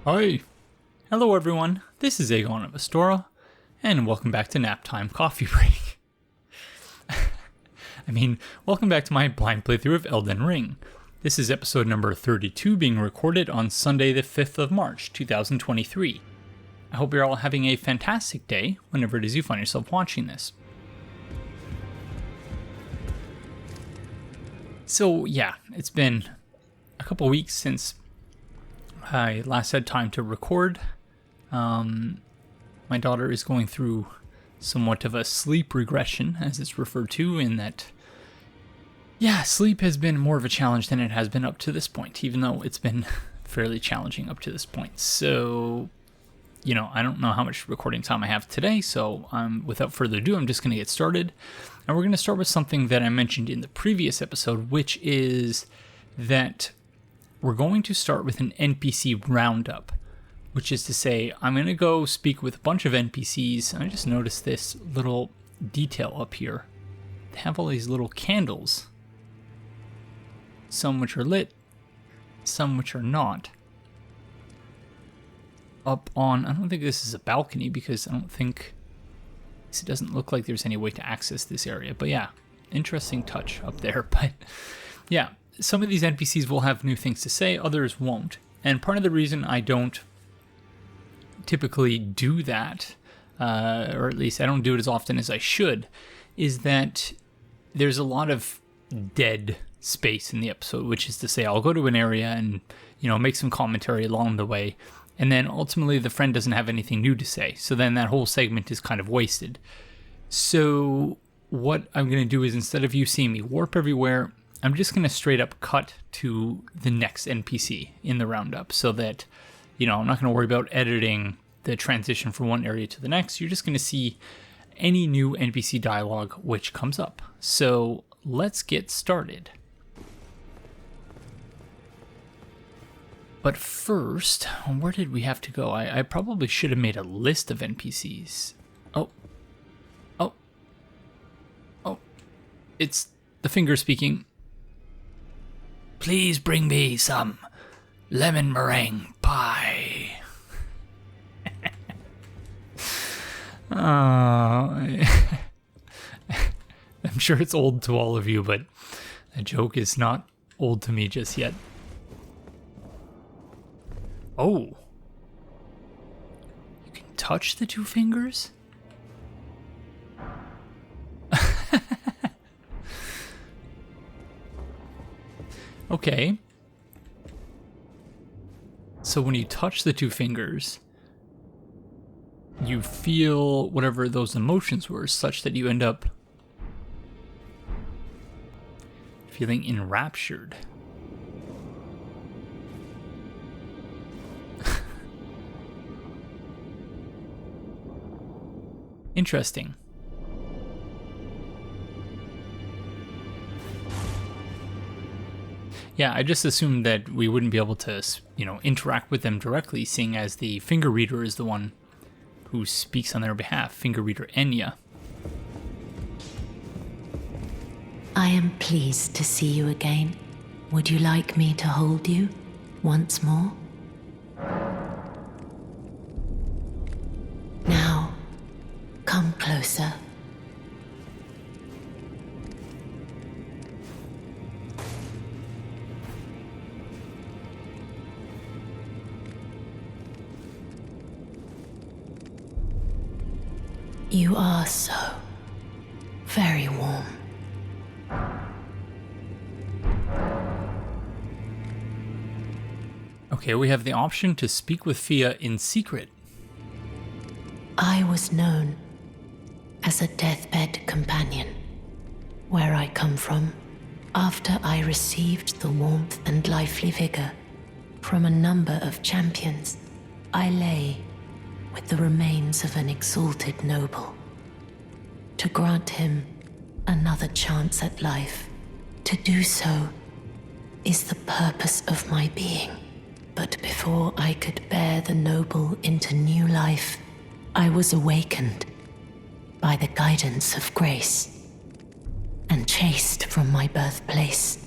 Hi. Hello everyone, this is Aegon of Astora, and welcome back to Naptime Coffee Break. Welcome back to my blind playthrough of Elden Ring. This is episode number 32 being recorded on Sunday the 5th of March, 2023. I hope you're all having a fantastic day whenever it is you find yourself watching this. So yeah, it's been a couple weeks since I last had time to record. My daughter is going through somewhat of a sleep regression, as it's referred to, in that, sleep has been more of a challenge than it has been up to this point, even though it's been fairly challenging up to this point. So, I don't know how much recording time I have today, so without further ado, I'm just going to get started. And we're going to start with something that I mentioned in the previous episode, which is that we're going to start with an NPC roundup, which is to say, I'm going to go speak with a bunch of NPCs. I just noticed this little detail up here. They have all these little candles, some which are lit, some which are not. Up on, I don't think this is a balcony because it doesn't look like there's any way to access this area. But yeah, interesting touch up there. But yeah. Some of these NPCs will have new things to say, others won't. And part of the reason I don't typically do that, or at least I don't do it as often as I should, is that there's a lot of dead space in the episode, which is to say I'll go to an area and, make some commentary along the way, and then ultimately the friend doesn't have anything new to say. So then that whole segment is kind of wasted. So what I'm going to do is, instead of you seeing me warp everywhere, I'm just going to straight up cut to the next NPC in the roundup so that, I'm not going to worry about editing the transition from one area to the next. You're just going to see any new NPC dialogue which comes up. So let's get started. But first, where did we have to go? I probably should have made a list of NPCs. Oh, it's the finger speaking. Please bring me some lemon meringue pie. I'm sure it's old to all of you, but the joke is not old to me just yet. Oh. You can touch the two fingers? Okay. So when you touch the two fingers, you feel whatever those emotions were, such that you end up feeling enraptured. Interesting. Yeah, I just assumed that we wouldn't be able to, interact with them directly, seeing as the finger reader is the one who speaks on their behalf, finger reader Enya. I am pleased to see you again. Would you like me to hold you once more? Now, come closer. You are so very warm. Okay, we have the option to speak with Fia in secret. I was known as a deathbed companion. Where I come from, after I received the warmth and lively vigor from a number of champions, I lay with the remains of an exalted noble. To grant him another chance at life, to do so is the purpose of my being. But before I could bear the noble into new life, I was awakened by the guidance of grace and chased from my birthplace.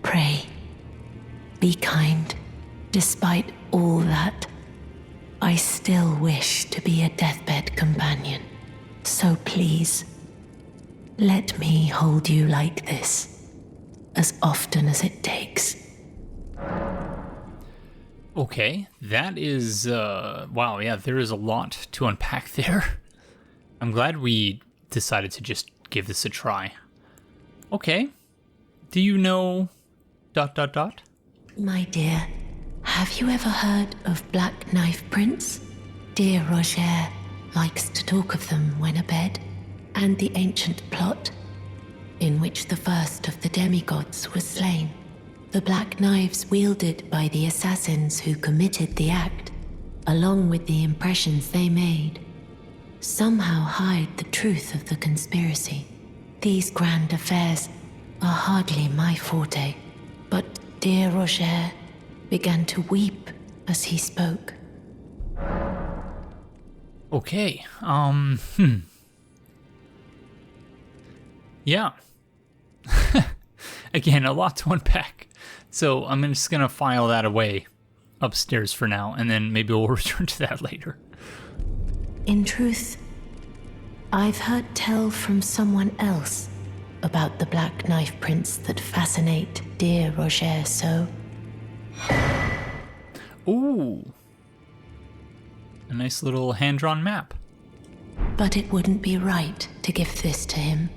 Pray, be kind, despite all that I still wish to be a deathbed companion. So please, let me hold you like this, as often as it takes. Okay, that is, wow, yeah, there is a lot to unpack there. I'm glad we decided to just give this a try. Okay, do you know... ... My dear, have you ever heard of Black Knife Prince? Dear Roger likes to talk of them when abed, and the ancient plot, in which the first of the demigods was slain. The black knives wielded by the assassins who committed the act, along with the impressions they made, somehow hide the truth of the conspiracy. These grand affairs are hardly my forte, but dear Roger began to weep as he spoke. Okay, Yeah. Again, a lot to unpack. So I'm just going to file that away upstairs for now, and then maybe we'll return to that later. In truth, I've heard tell from someone else about the Black Knife Prince that fascinate dear Roger so. Ooh. A nice little hand-drawn map. But it wouldn't be right to give this to him,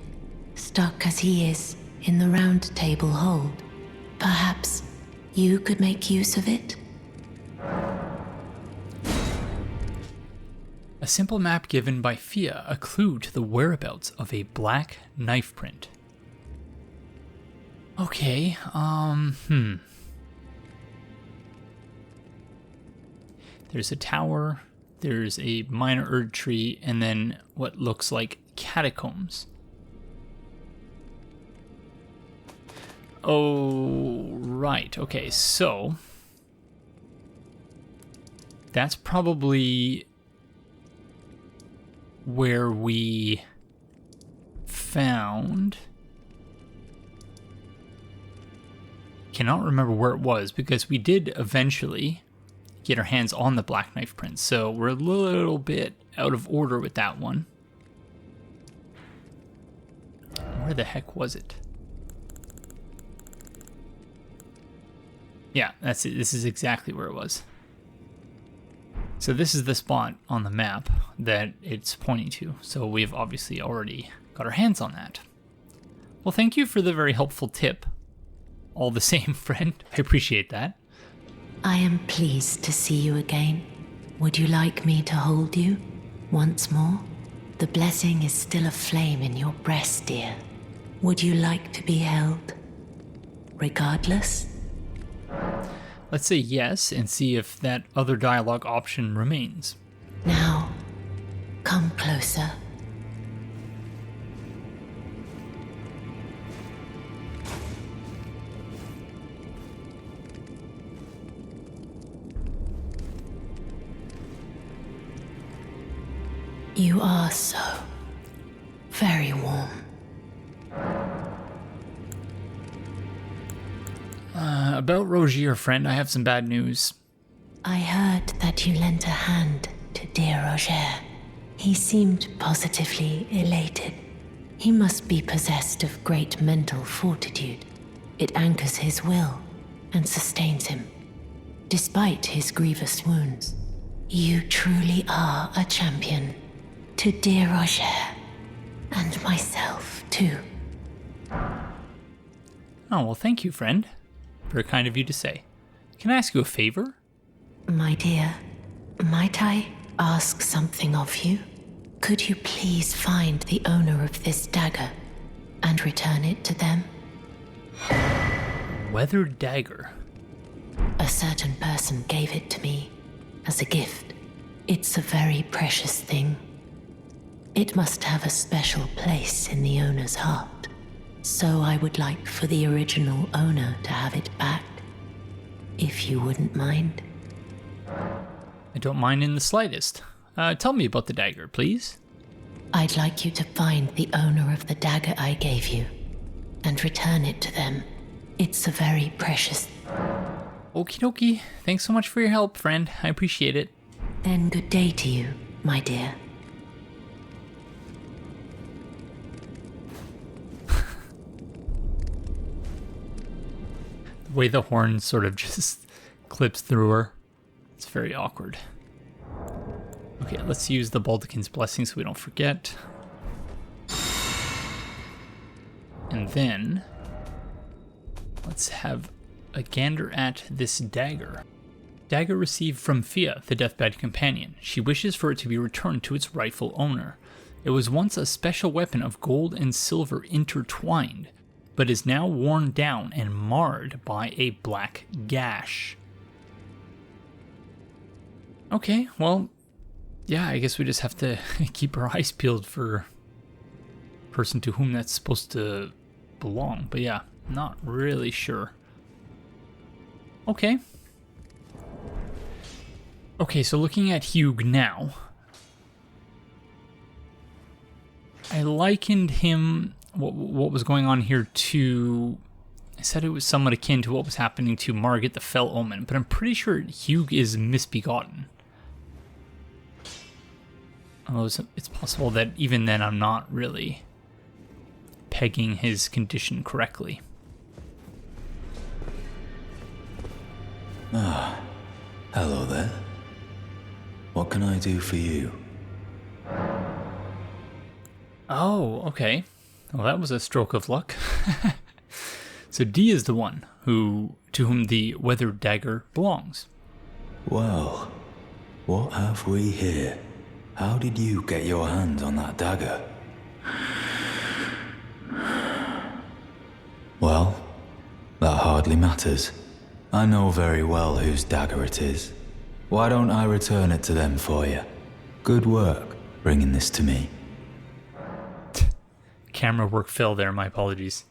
stuck as he is in the round table hold. Perhaps you could make use of it? A simple map given by Fia, a clue to the whereabouts of a black knife print. Okay, There's a tower, there's a minor Erd tree, and then what looks like catacombs. Oh, right. Okay, so that's probably where we found... Cannot remember where it was, because we did eventually get our hands on the Black Knife Prince, so we're a little bit out of order with that one. Where the heck was it? Yeah, that's it. This is exactly where it was. So this is the spot on the map that it's pointing to. So we've obviously already got our hands on that. Well, thank you for the very helpful tip. All the same, friend. I appreciate that. I am pleased to see you again. Would you like me to hold you once more? The blessing is still aflame in your breast, dear. Would you like to be held? Regardless? Let's say yes and see if that other dialogue option remains. Now, come closer. You are so very warm. About Rogier, friend, I have some bad news. I heard that you lent a hand to dear Roger. He seemed positively elated. He must be possessed of great mental fortitude. It anchors his will and sustains him, despite his grievous wounds. You truly are a champion. To dear Roger, and myself, too. Oh, well, thank you, friend. Very kind of you to say. Can I ask you a favor? My dear, might I ask something of you? Could you please find the owner of this dagger and return it to them? Weathered dagger. A certain person gave it to me as a gift. It's a very precious thing. It must have a special place in the owner's heart. So I would like for the original owner to have it back, if you wouldn't mind. I don't mind in the slightest. Tell me about the dagger, please. I'd like you to find the owner of the dagger I gave you and return it to them. It's a very precious... Okie dokie. Thanks so much for your help, friend. I appreciate it. Then good day to you, my dear. The way the horn sort of just clips through her, it's very awkward. Okay, let's use the Baldaquin's blessing so we don't forget. And then let's have a gander at this dagger. Dagger received from Fia, the deathbed companion. She wishes for it to be returned to its rightful owner. It was once a special weapon of gold and silver intertwined, but is now worn down and marred by a black gash. Okay, well, yeah, I guess we just have to keep our eyes peeled for the person to whom that's supposed to belong. But yeah, not really sure. Okay. Okay, so looking at Hugh now, I likened him, what was going on here, to, I said it was somewhat akin to what was happening to Margaret the Fell Omen, but I'm pretty sure Hugh is misbegotten. Although it's possible that even then I'm not really pegging his condition correctly. Ah, hello there. What can I do for you? Oh, okay. Well, that was a stroke of luck. So D is the one to whom the weathered dagger belongs. Well, what have we here? How did you get your hands on that dagger? Well, that hardly matters. I know very well whose dagger it is. Why don't I return it to them for you? Good work bringing this to me. Camera work fell there, my apologies.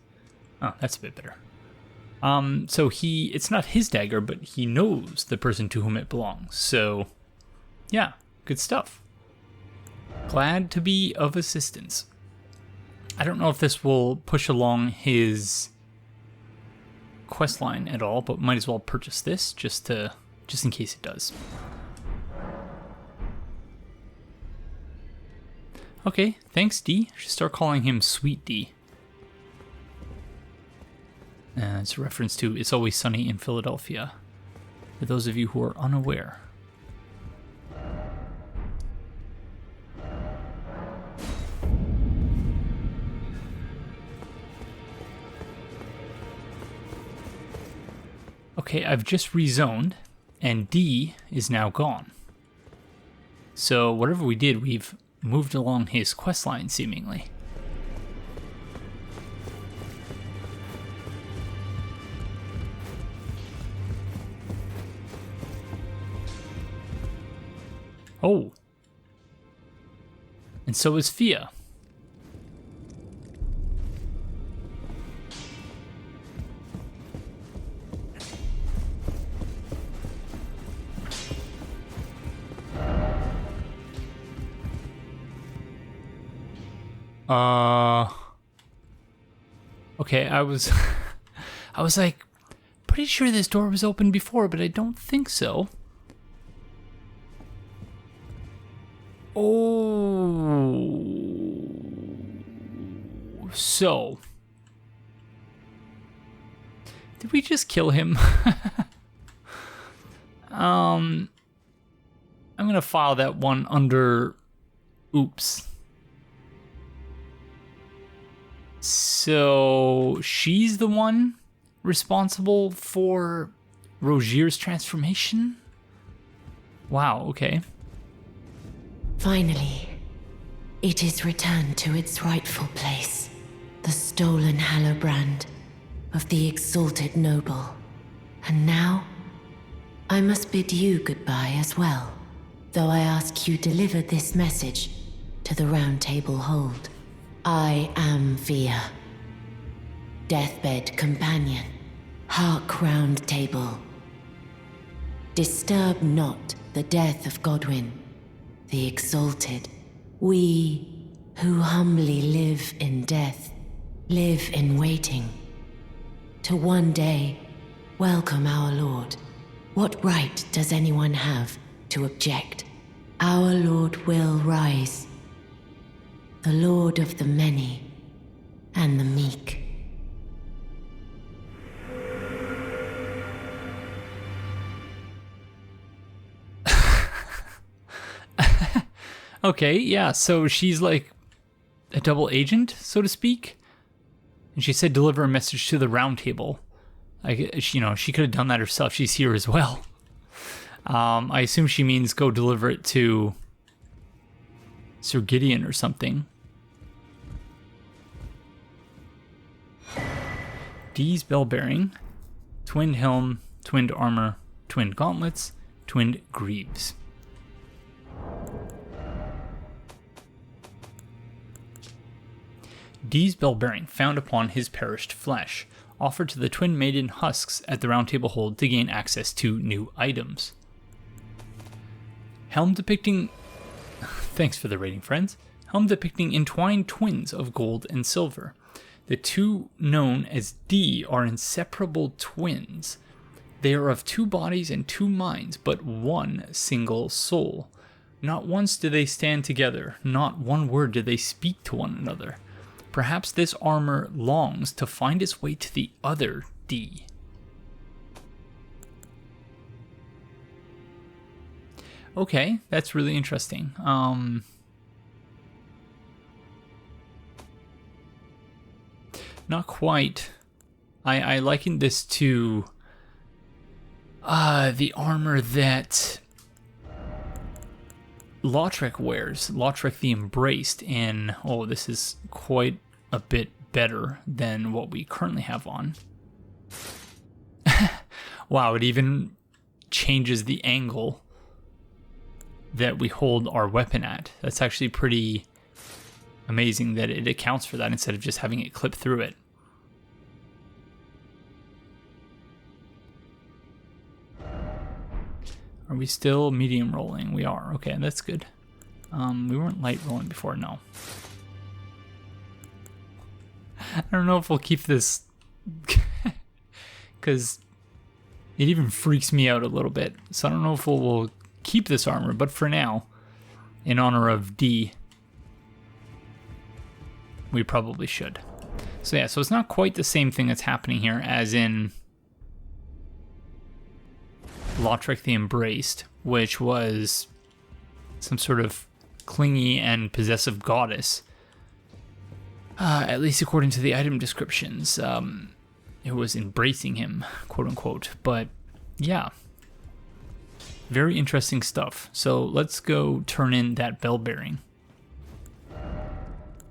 Oh, that's a bit better. So it's not his dagger, but he knows the person to whom it belongs. So, yeah, good stuff. Glad to be of assistance. I don't know if this will push along his questline at all, but might as well purchase this just in case it does. Okay, thanks D. I should start calling him Sweet D. It's a reference to It's Always Sunny in Philadelphia, for those of you who are unaware. Okay, I've just rezoned, and D is now gone. So whatever we did, we've moved along his questline, seemingly. Oh. And so is Fia. Okay, I was like, pretty sure this door was open before, but I don't think so. Oh. So. Did we just kill him? I'm gonna file that one under oops. So she's the one responsible for Rogier's transformation? Wow, okay. Finally, it is returned to its rightful place. The stolen Hallowbrand of the exalted noble. And now, I must bid you goodbye as well, though I ask you deliver this message to the Round Table Hold. I am Fia, deathbed companion, hark Round Table. Disturb not the death of Godwyn, the exalted. We who humbly live in death, live in waiting, to one day welcome our Lord. What right does anyone have to object? Our Lord will rise, the Lord of the many and the meek. Okay, yeah, so she's like a double agent, so to speak. And she said deliver a message to the round table. She could have done that herself. She's here as well. I assume she means go deliver it to Sir Gideon or something. D's bell bearing, twinned helm, twinned armor, twinned gauntlets, twinned greaves. D's bell bearing found upon his perished flesh, offered to the twin maiden husks at the round table hold to gain access to new items. Helm depicting... Thanks for the rating, friends. Helm depicting entwined twins of gold and silver. The two known as D are inseparable twins. They are of two bodies and two minds, but one single soul. Not once do they stand together, not one word do they speak to one another. Perhaps this armor longs to find its way to the other D. Okay, that's really interesting. Not quite. I likened this to the armor that Lautrec wears. Lautrec the Embraced in... Oh, this is quite a bit better than what we currently have on. Wow, it even changes the angle that we hold our weapon at. That's actually pretty amazing that it accounts for that instead of just having it clip through it. Are we still medium rolling? We are. Okay, that's good. We weren't light rolling before, no. I don't know if we'll keep this because it even freaks me out a little bit. So I don't know if we'll keep this armor, but for now, in honor of D, we probably should. So yeah, so it's not quite the same thing that's happening here as in Lautrec the Embraced, which was some sort of clingy and possessive goddess. At least according to the item descriptions, it was embracing him, quote unquote. But yeah, very interesting stuff. So let's go turn in that bell bearing.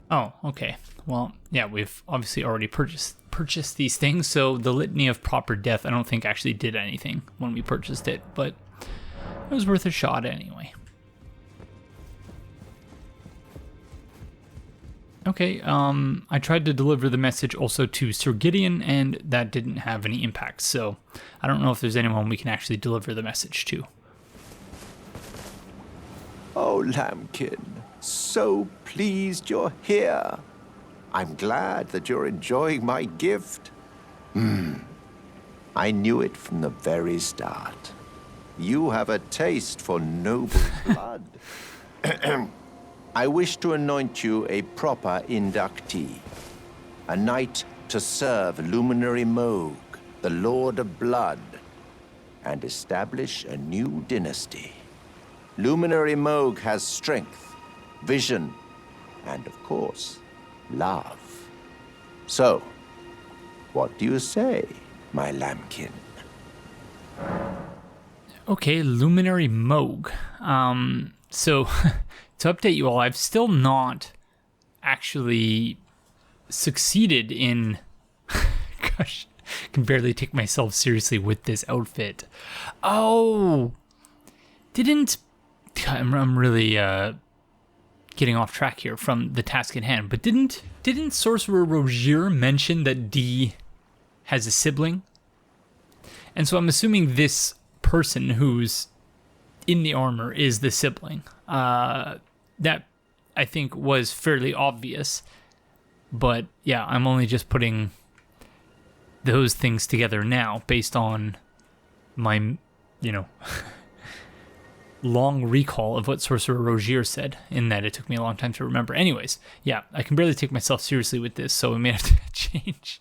Oh, okay. Well, yeah, we've obviously already purchased these things, so the Litany of Proper Death I don't think actually did anything when we purchased it, but it was worth a shot anyway. Okay, I tried to deliver the message also to Sir Gideon, and that didn't have any impact, so I don't know if there's anyone we can actually deliver the message to. Oh, Lambkin, so pleased you're here. I'm glad that you're enjoying my gift. I knew it from the very start. You have a taste for noble blood. I wish to anoint you a proper inductee, a knight to serve Luminary Moog, the Lord of Blood, and establish a new dynasty. Luminary Moog has strength, vision, and of course, love. So, what do you say, my lambkin? Okay, Luminary Moog. So, to update you all, I've still not actually succeeded in... Gosh, I can barely take myself seriously with this outfit. Oh! I'm really getting off track here from the task at hand, but didn't Sorcerer Rogier mention that D has a sibling? And so I'm assuming this person who's in the armor is the sibling. That, I think, was fairly obvious. But, yeah, I'm only just putting those things together now based on my, long recall of what Sorcerer Rogier said, in that it took me a long time to remember. Anyways, yeah, I can barely take myself seriously with this, so we may have to change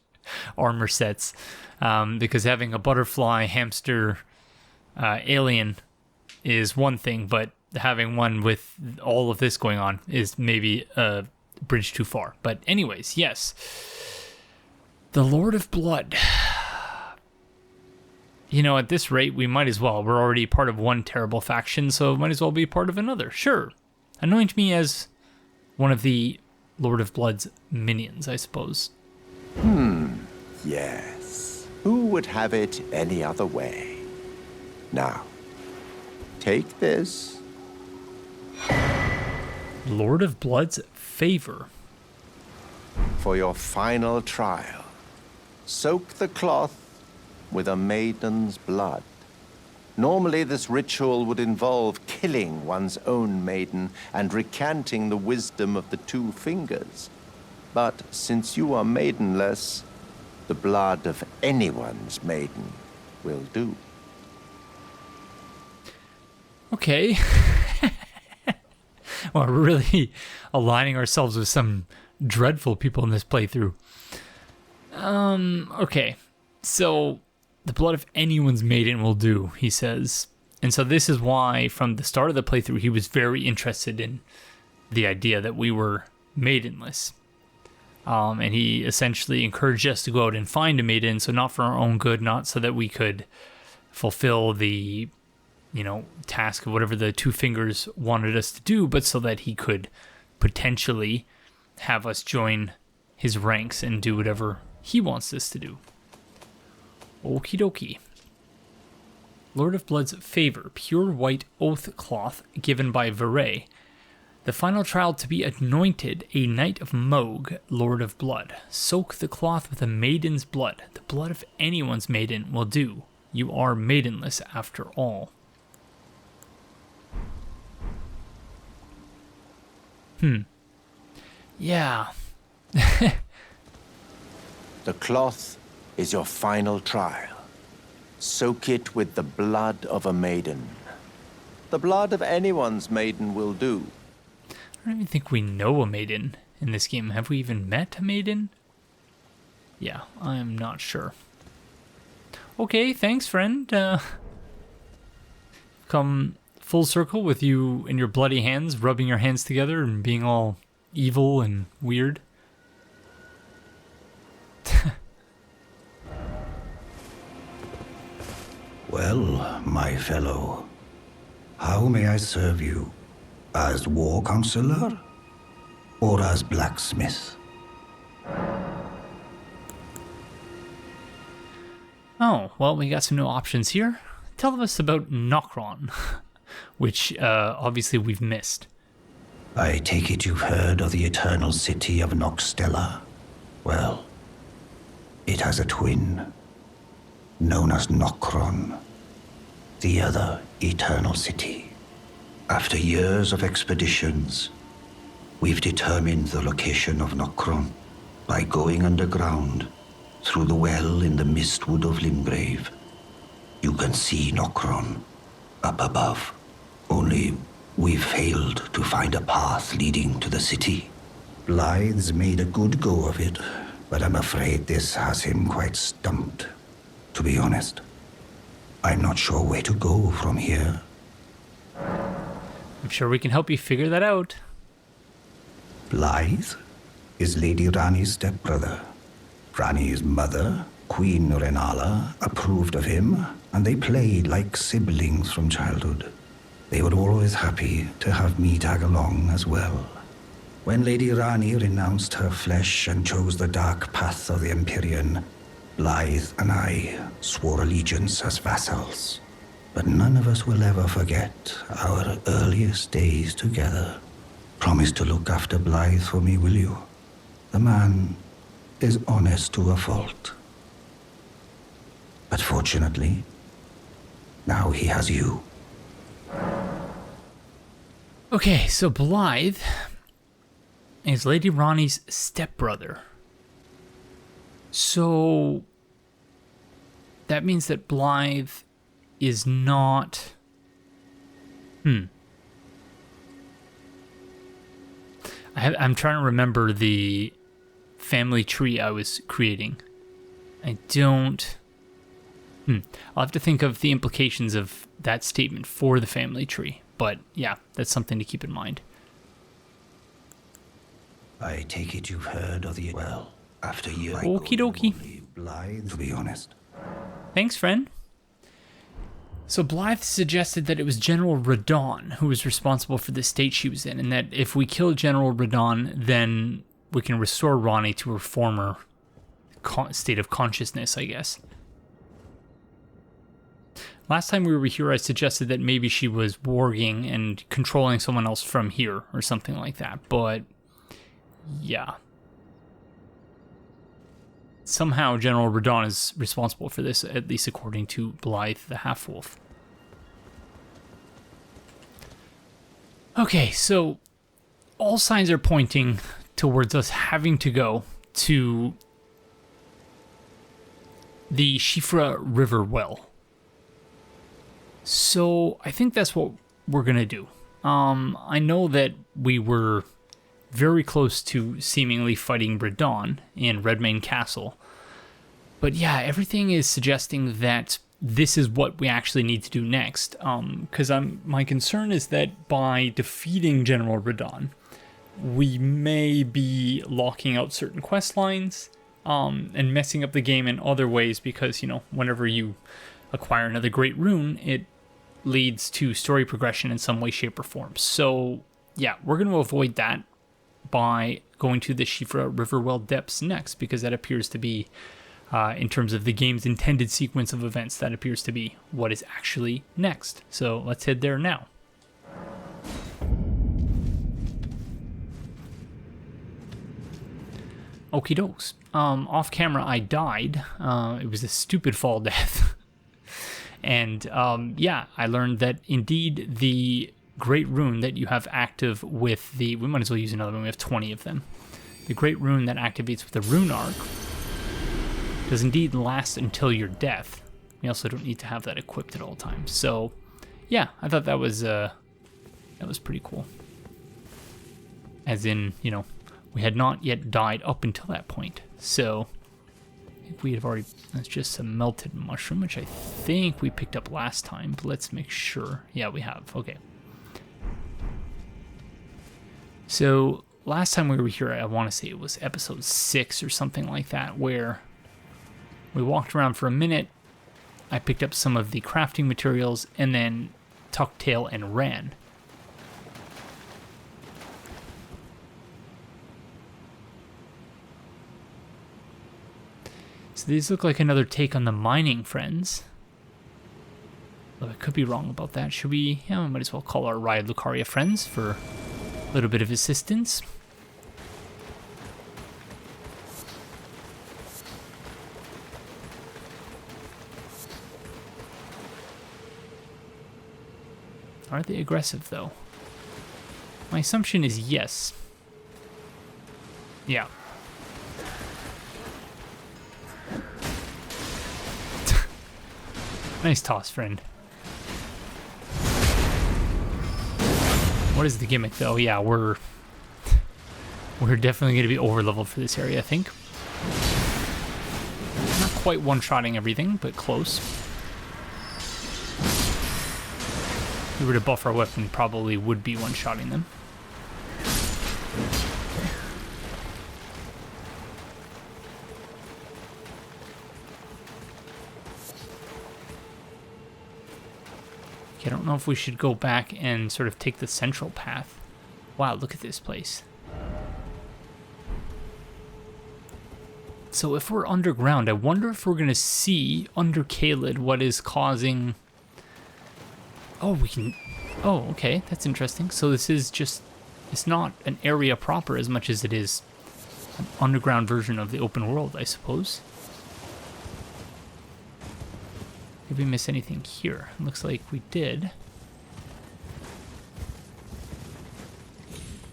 armor sets, because having a butterfly, hamster, alien is one thing, but having one with all of this going on is maybe a bridge too far. But anyways, yes. The Lord of Blood. You know, at this rate, we might as well. We're already part of one terrible faction, so might as well be part of another. Sure. Anoint me as one of the Lord of Blood's minions, I suppose. Yes. Who would have it any other way? Now, take this. Lord of Blood's favor. For your final trial, soak the cloth with a maiden's blood. Normally, this ritual would involve killing one's own maiden and recanting the wisdom of the two fingers. But since you are maidenless, the blood of anyone's maiden will do. Okay. Well, we're really aligning ourselves with some dreadful people in this playthrough. Okay. So, the blood of anyone's maiden will do, he says. And so this is why, from the start of the playthrough, he was very interested in the idea that we were maidenless. And he essentially encouraged us to go out and find a maiden, so not for our own good, not so that we could fulfill the, task of whatever the two fingers wanted us to do, but so that he could potentially have us join his ranks and do whatever he wants us to do. Okie dokie. Lord of Blood's favor, pure white oath cloth given by Veray. The final trial to be anointed, a knight of Moog, Lord of Blood. Soak the cloth with a maiden's blood. The blood of anyone's maiden will do. You are maidenless after all. Yeah. The cloth is your final trial. Soak it with the blood of a maiden. The blood of anyone's maiden will do. I don't even think we know a maiden in this game. Have we even met a maiden? Yeah, I'm not sure. Okay, thanks, friend. Come full circle with you in your bloody hands, rubbing your hands together and being all evil and weird. Well, my fellow, how may I serve you? As war counselor or as blacksmith? Oh, well, we got some new options here. Tell us about Nokron, which obviously we've missed. I take it you've heard of the eternal city of Nokstella. Well, it has a twin, known as Nokron, the other eternal city. After years of expeditions, we've determined the location of Nokron by going underground through the well in the mistwood of Limgrave. You can see Nokron up above, only we've failed to find a path leading to the city. Blythe's made a good go of it, but I'm afraid this has him quite stumped. To be honest, I'm not sure where to go from here. I'm sure we can help you figure that out. Blythe is Lady Rani's stepbrother. Rani's mother, Queen Renala, approved of him, and they played like siblings from childhood. They were always happy to have me tag along as well. When Lady Rani renounced her flesh and chose the dark path of the Empyrean, Blythe and I swore allegiance as vassals. But none of us will ever forget our earliest days together. Promise to look after Blythe for me, will you? The man is honest to a fault. But fortunately, now he has you. Okay, so Blythe is Lady Rani's stepbrother. So that means that Blythe is not I'm trying to remember the family tree I was creating. I don't... I'll have to think of the implications of that statement for the family tree. But yeah, that's something to keep in mind. I take it you've heard of the... Well, after you... Okie dokie. Blythe, to be honest. Thanks, friend. So Blythe suggested that it was General Radon who was responsible for the state she was in, and that if we kill General Radon, then we can restore Ronnie to her former state of consciousness, I guess. Last time we were here, I suggested that maybe she was warging and controlling someone else from here, or something like that, but yeah. Somehow General Radon is responsible for this, at least according to Blythe the Half-Wolf. Okay, so all signs are pointing towards us having to go to the Siofra River well. So I think that's what we're going to do. I know that we were very close to seemingly fighting Radon in Redmane Castle. But yeah, everything is suggesting that this is what we actually need to do next. Because my concern is that by defeating General Radon, we may be locking out certain quest lines and messing up the game in other ways because, you know, whenever you acquire another great rune, it leads to story progression in some way, shape, or form. So yeah, we're going to avoid that by going to the Siofra Riverwell depths next, because that appears to be, in terms of the game's intended sequence of events, that appears to be what is actually next. So let's head there now. Okie dokes. Off camera, I died. It was a stupid fall death. And yeah, I learned that indeed the great rune that you have active with the... We might as well use another one. We have 20 of them. The great rune that activates with the rune arc does indeed last until your death. We also don't need to have that equipped at all times. So yeah, I thought that was pretty cool. As in, you know, we had not yet died up until that point. So if we have already... That's just a melted mushroom, which I think we picked up last time. But let's make sure. Yeah, we have. Okay. So last time we were here, I want to say it was episode 6 or something like that, where we walked around for a minute. I picked up some of the crafting materials and then tucked tail and ran. So these look like another take on the mining friends. Though I could be wrong about that. Should we? Yeah, we might as well call our Riot Lucaria friends for a little bit of assistance. Are they aggressive, though? My assumption is yes. Yeah. Nice toss, friend. What is the gimmick, though? Yeah, we're definitely going to be over-leveled for this area, I think. Not quite one-shotting everything, but close. If we were to buff our weapon, probably would be one-shotting them. I don't know if we should go back and sort of take the central path. Wow, look at this place. So if we're underground, I wonder if we're going to see under Caelid what is causing... Oh, we can... Oh, okay, that's interesting. So this is just... It's not an area proper as much as it is an underground version of the open world, I suppose. Did we miss anything here? Looks like we did.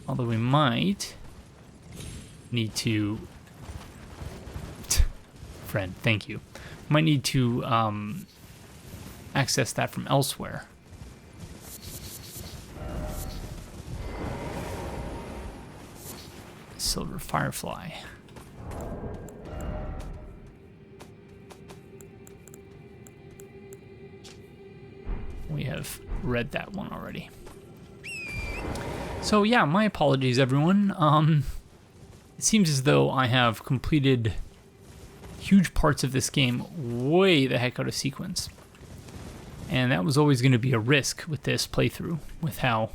Although we might need to... Friend, thank you. Might need to access that from elsewhere. Silver Firefly. We have read that one already. So yeah, my apologies everyone. It seems as though I have completed huge parts of this game way the heck out of sequence. And that was always going to be a risk with this playthrough, with how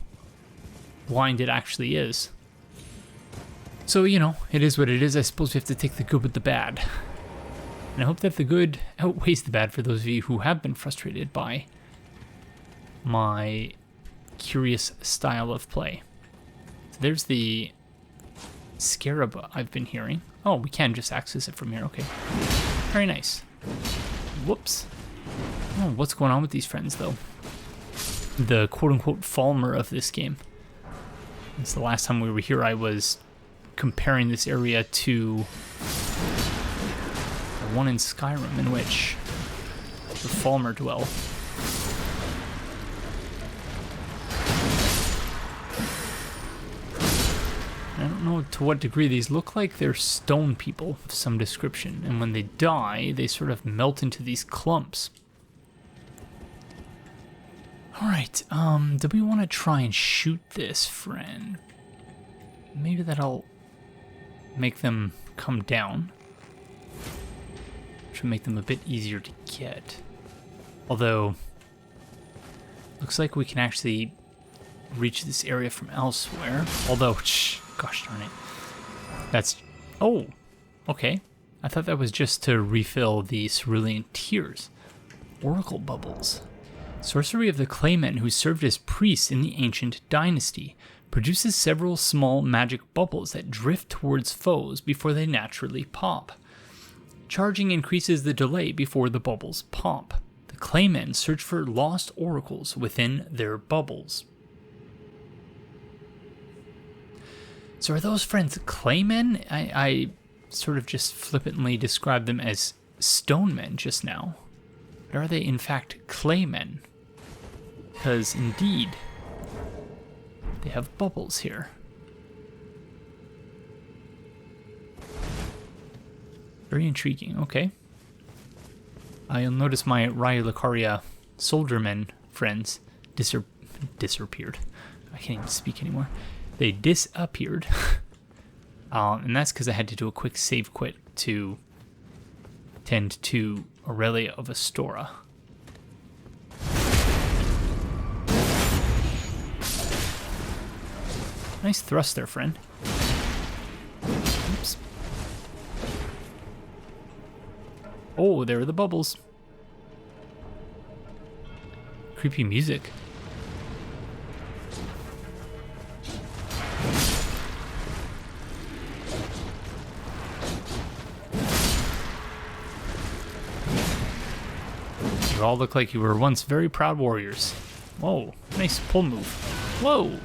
blind it actually is. So, you know, it is what it is. I suppose we have to take the good with the bad. And I hope that the good outweighs the bad for those of you who have been frustrated by my curious style of play. So there's the scarab I've been hearing. Oh, we can just access it from here. Okay. Very nice. Whoops. Oh, what's going on with these friends, though? The quote-unquote Falmer of this game. It's the last time we were here, I was comparing this area to the one in Skyrim, in which the Falmer dwell. I don't know to what degree these look like they're stone people of some description, and when they die, they sort of melt into these clumps. Alright, do we want to try and shoot this friend? Maybe that'll make them come down. Should make them a bit easier to get. Although, looks like we can actually reach this area from elsewhere. Although, gosh darn it. That's... Oh, okay. I thought that was just to refill the cerulean tears. Oracle bubbles. Sorcery of the Claymen who served as priests in the ancient dynasty. Produces several small magic bubbles that drift towards foes before they naturally pop. Charging increases the delay before the bubbles pop. The Claymen search for lost oracles within their bubbles. So are those friends Claymen? I sort of just flippantly described them as stone men just now. But are they in fact Claymen? Because indeed, they have bubbles here. Very intriguing, okay. You'll notice my Raya Lucaria soldiermen friends disappeared. I can't even speak anymore. They disappeared. And that's because I had to do a quick save quit to tend to Aurelia of Astora. Nice thrust there, friend. Oops. Oh, there are the bubbles. Creepy music. You all look like you were once very proud warriors. Whoa, nice pull move. Whoa.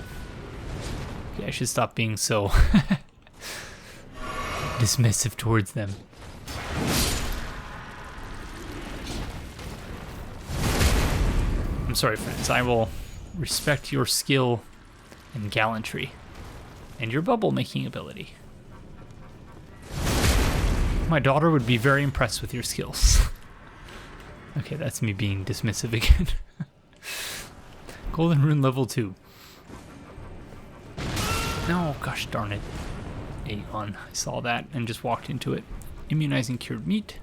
Okay, I should stop being so dismissive towards them. I'm sorry, friends. I will respect your skill and gallantry and your bubble making ability. My daughter would be very impressed with your skills. Okay, that's me being dismissive again. Golden Rune level 2. No, gosh darn it. Aegon. I saw that and just walked into it. Immunizing cured meat.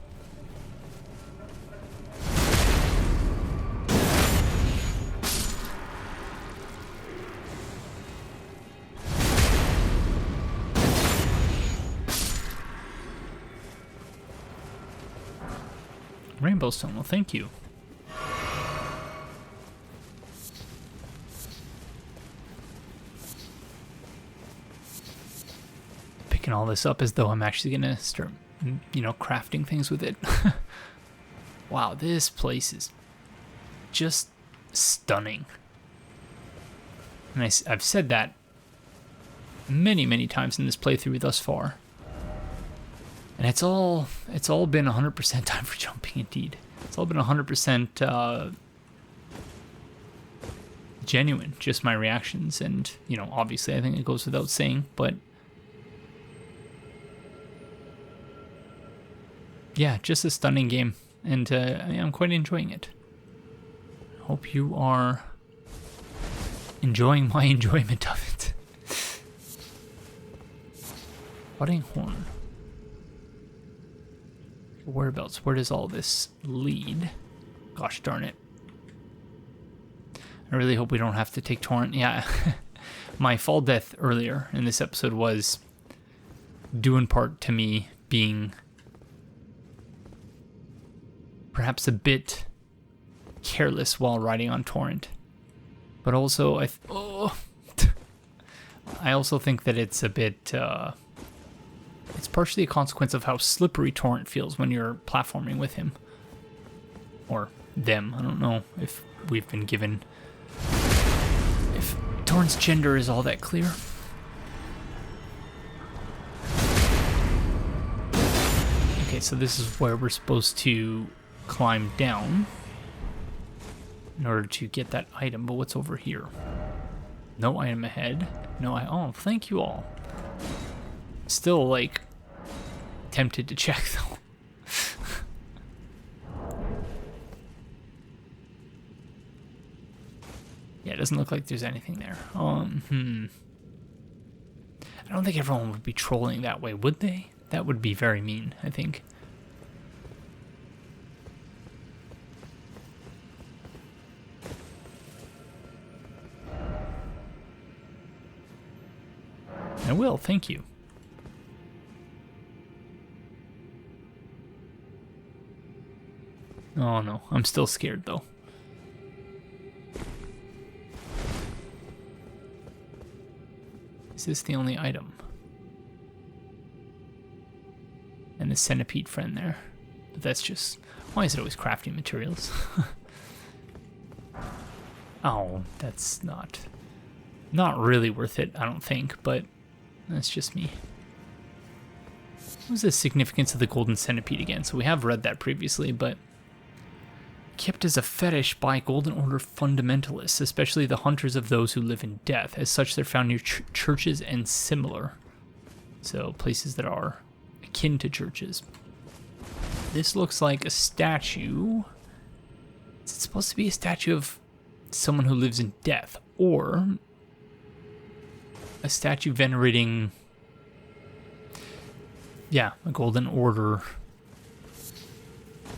Rainbow stone, well thank you. Picking all this up as though I'm actually gonna start, you know, crafting things with it. Wow, this place is just stunning. And I've said that many times in this playthrough thus far. And it's all been 100% time for jumping, indeed. It's all been 100% genuine, just my reactions. And, you know, obviously I think it goes without saying, but yeah, just a stunning game, and I'm quite enjoying it. Hope you are enjoying my enjoyment of it. Budding Horn. Whereabouts? Where does all this lead? Gosh darn it. I really hope we don't have to take Torrent. Yeah, my fall death earlier in this episode was due in part to me being perhaps a bit careless while riding on Torrent. But also, I also think that it's a bit... it's partially a consequence of how slippery Torrent feels when you're platforming with him. Or them. I don't know if we've been given... if Torrent's gender is all that clear. Okay, so this is where we're supposed to climb down in order to get that item. But what's over here? No item ahead. No I. Oh, thank you all. Still, like, tempted to check though. Yeah, it doesn't look like there's anything there. I don't think everyone would be trolling that way, would they? That would be very mean, I think. I will, thank you. Oh no, I'm still scared though. Is this the only item? And the centipede friend there. But that's just... why is it always crafting materials? Oh, that's not really worth it, I don't think, but that's just me. What was the significance of the golden centipede again? So we have read that previously, but kept as a fetish by Golden Order fundamentalists, especially the hunters of those who live in death. As such, they're found near churches and similar. So places that are akin to churches. This looks like a statue. Is it supposed to be a statue of someone who lives in death, or a statue venerating, yeah, a Golden Order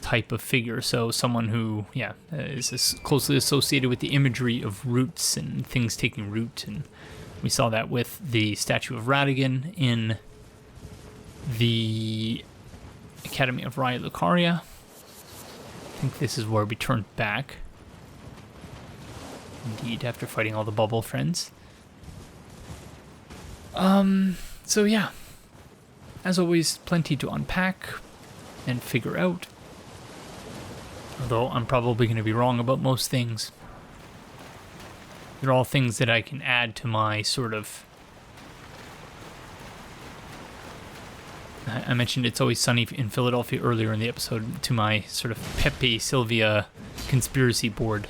type of figure? So someone who, yeah, is closely associated with the imagery of roots and things taking root. And we saw that with the statue of Radigan in the Academy of Raya Lucaria. I think this is where we turned back. Indeed, after fighting all the bubble friends. So yeah, as always, plenty to unpack and figure out. Although I'm probably going to be wrong about most things. They're all things that I can add to my sort of... I mentioned It's Always Sunny in Philadelphia earlier in the episode, to my sort of Pepe Sylvia conspiracy board.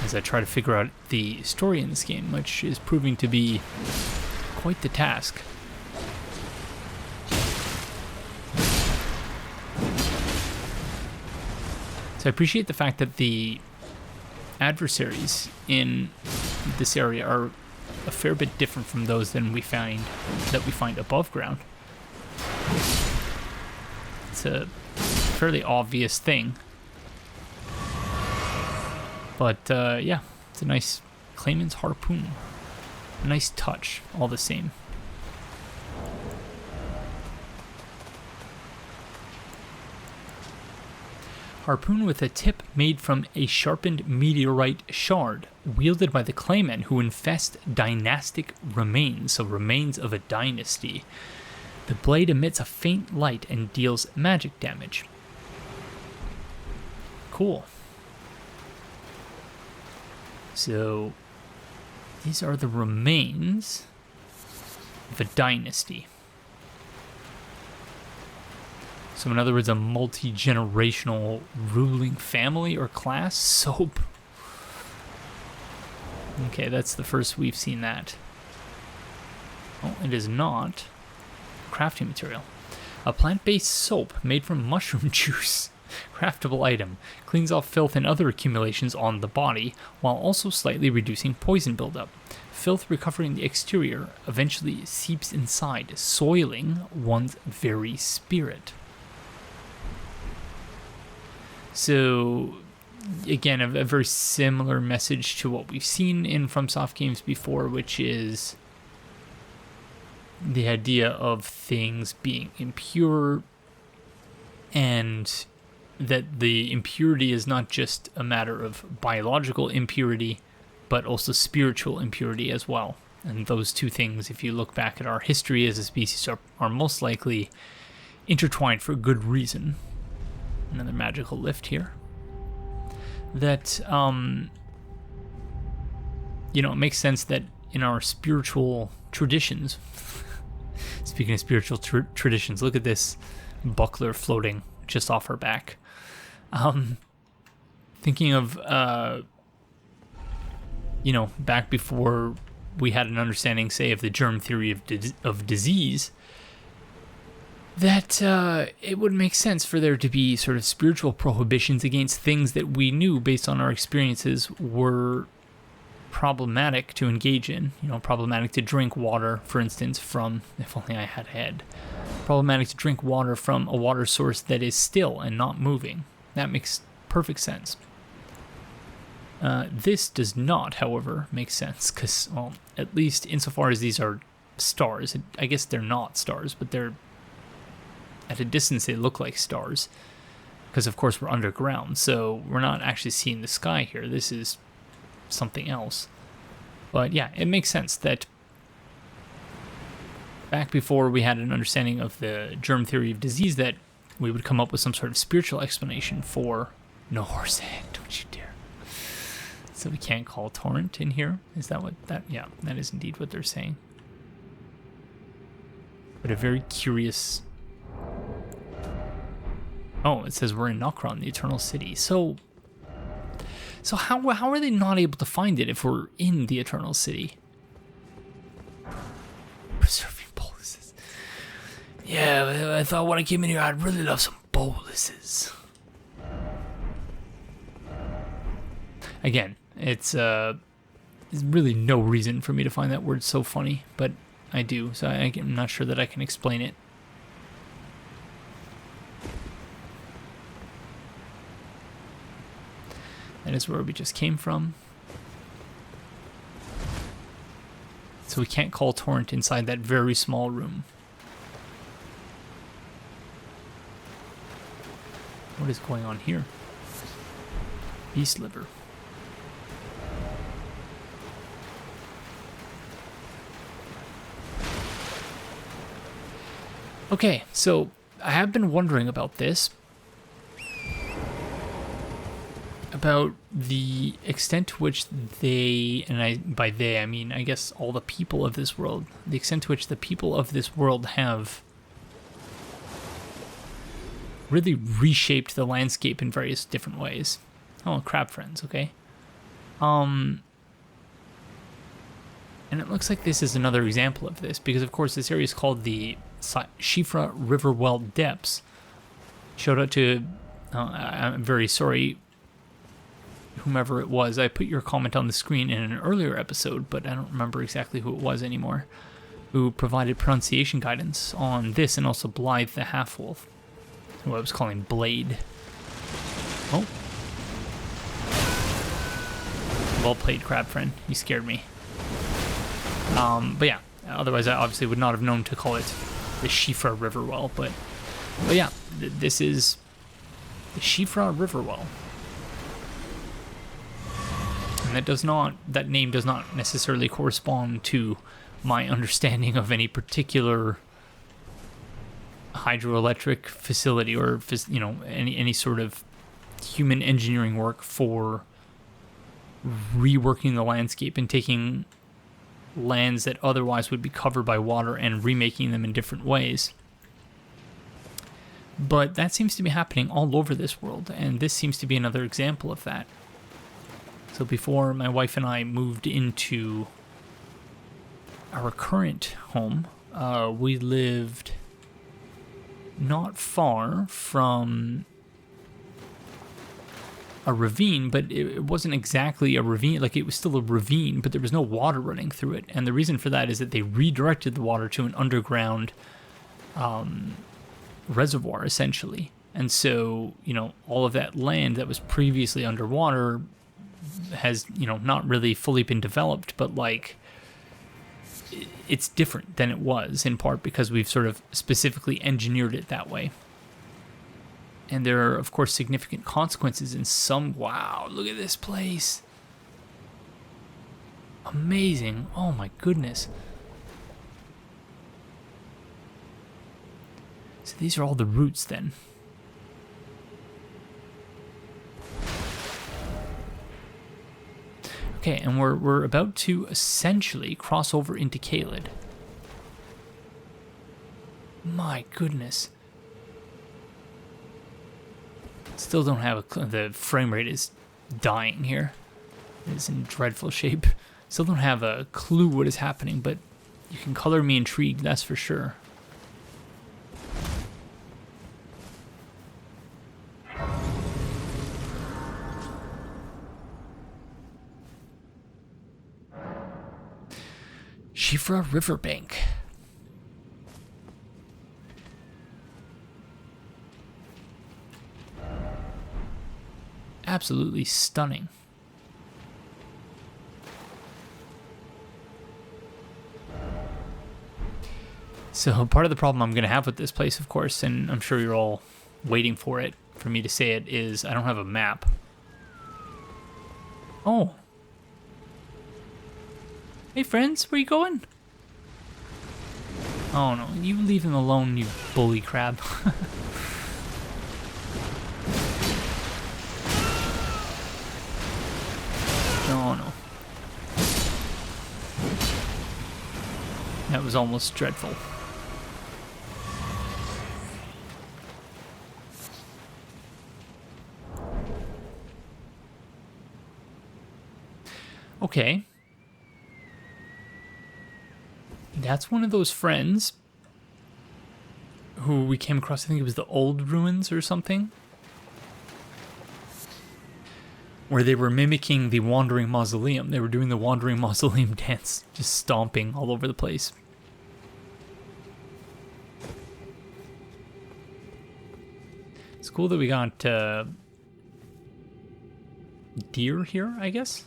As I try to figure out the story in this game, which is proving to be quite the task. So I appreciate the fact that the adversaries in this area are a fair bit different from those that we find above ground. It's a fairly obvious thing. But yeah, it's a nice Clayman's harpoon. A nice touch, all the same. Harpoon with a tip made from a sharpened meteorite shard, wielded by the Claymen who infest dynastic remains, so remains of a dynasty. The blade emits a faint light and deals magic damage. Cool. So, these are the remains of a dynasty. So in other words, a multi-generational ruling family or class? Soap. Okay, that's the first we've seen that. Oh, it is not. crafting material. A plant-based soap made from mushroom juice. Craftable item. Cleans off filth and other accumulations on the body, while also slightly reducing poison buildup. Filth recovering the exterior eventually seeps inside, soiling one's very spirit. So, again, a very similar message to what we've seen in FromSoft games before, which is the idea of things being impure, and that the impurity is not just a matter of biological impurity, but also spiritual impurity as well. And those two things, if you look back at our history as a species, are most likely intertwined for good reason. Another magical lift here. That, it makes sense that in our spiritual traditions, speaking of spiritual traditions, look at this buckler floating just off her back. Thinking of, back before we had an understanding, say, of the germ theory of disease, that it would make sense for there to be sort of spiritual prohibitions against things that we knew based on our experiences were problematic to engage in. Problematic to drink water, for instance, from, if only I had a head, problematic to drink water from a water source that is still and not moving. That makes perfect sense. This does not, however, make sense, because, well, at least insofar as these are stars, I guess they're not stars, but they're, at a distance, they look like stars, because, of course, we're underground, so we're not actually seeing the sky here. This is something else. But, yeah, it makes sense that back before we had an understanding of the germ theory of disease, that we would come up with some sort of spiritual explanation for no horse head, don't you dare. So we can't call torrent in here? Is that what that? Yeah, that is indeed what they're saying. But a very curious. Oh, it says we're in Nokron, the Eternal City. So how are they not able to find it if we're in the Eternal City? Preserving boluses. Yeah, I thought when I came in here, I'd really love some boluses. Again, it's really no reason for me to find that word so funny, but I do, so I'm not sure that I can explain it. That is where we just came from. So we can't call torrent inside that very small room. What is going on here? Beast liver. Okay, so I have been wondering about this. About the extent to which they, and by they I mean I guess all the people of this world, the extent to which the people of this world have really reshaped the landscape in various different ways. Oh, crab friends, okay. And it looks like this is another example of this, because of course this area is called the Siofra Riverwell Depths. Shout out to, I'm very sorry, whomever it was. I put your comment on the screen in an earlier episode, but I don't remember exactly who it was anymore, who provided pronunciation guidance on this, and also Blythe the Half-Wolf, who I was calling Blade. Oh. Well played, crab friend. You scared me. But yeah, otherwise I obviously would not have known to call it the Siofra Riverwell, but yeah, this is the Siofra Riverwell. And that name does not necessarily correspond to my understanding of any particular hydroelectric facility or, any sort of human engineering work for reworking the landscape and taking lands that otherwise would be covered by water and remaking them in different ways. But that seems to be happening all over this world, and this seems to be another example of that. So before my wife and I moved into our current home, we lived not far from a ravine, but it wasn't exactly a ravine. Like, it was still a ravine, but there was no water running through it. And the reason for that is that they redirected the water to an underground reservoir, essentially. And so, you know, all of that land that was previously underwater has, you know, not really fully been developed, but like, it's different than it was, in part because we've sort of specifically engineered it that way. And there are, of course, significant consequences in some... Wow, look at this place. Amazing. Oh my goodness. So these are all the roots then. Okay, and we're about to essentially cross over into Caelid. My goodness. Still don't have a... The frame rate is dying here. It's in dreadful shape. Still don't have a clue what is happening, but you can color me intrigued, that's for sure. Siofra Riverbank. Absolutely stunning. So part of the problem I'm going to have with this place, of course, and I'm sure you're all waiting for it, for me to say it, is I don't have a map. Oh. Hey friends, where you going? Oh no, you leave him alone, you bully crab. Oh no. That was almost dreadful. Okay. That's one of those friends who we came across, I think it was the Old Ruins or something, where they were mimicking the Wandering Mausoleum. They were doing the Wandering Mausoleum dance, just stomping all over the place. It's cool that we got deer here, I guess.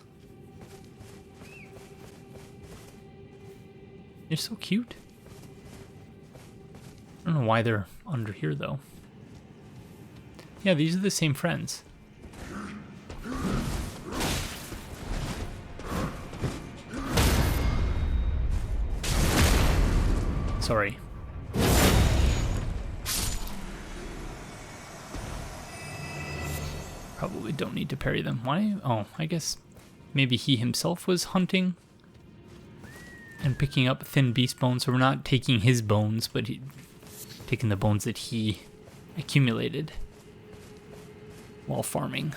They're so cute. I don't know why they're under here, though. Yeah, these are the same friends. Sorry. Probably don't need to parry them. Why? Oh, I guess maybe he himself was hunting and picking up thin beast bones. So we're not taking his bones, but taking the bones that he accumulated while farming.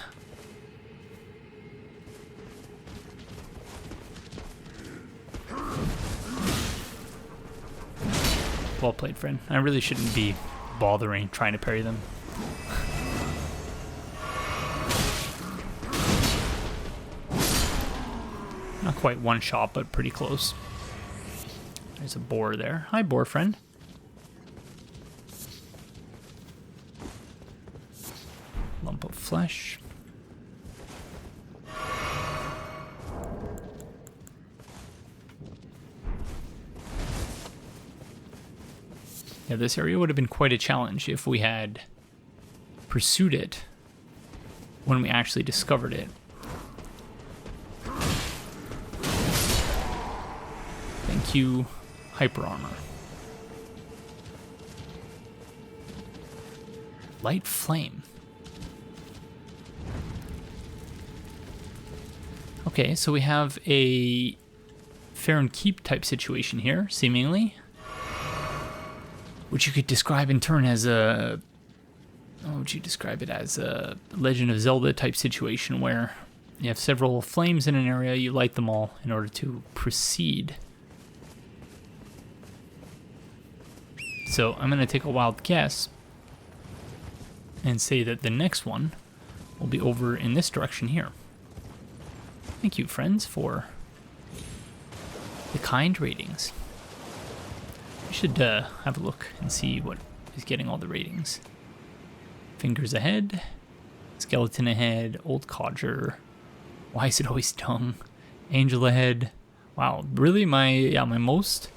Well played, friend. I really shouldn't be bothering trying to parry them. Not quite one shot, but pretty close. There's a boar there. Hi, boar friend. Lump of flesh. Yeah, this area would have been quite a challenge if we had pursued it when we actually discovered it. Thank you, hyper armor. Light flame. Okay, so we have a fair and keep type situation here, seemingly, which you could describe in turn as a... How would you describe it? As a Legend of Zelda type situation where you have several flames in an area, you light them all in order to proceed. So I'm going to take a wild guess and say that the next one will be over in this direction here. Thank you, friends, for the kind ratings. We should have a look and see what is getting all the ratings. Fingers ahead, skeleton ahead, old codger. Why is it always tongue? Angel ahead. Wow, really my most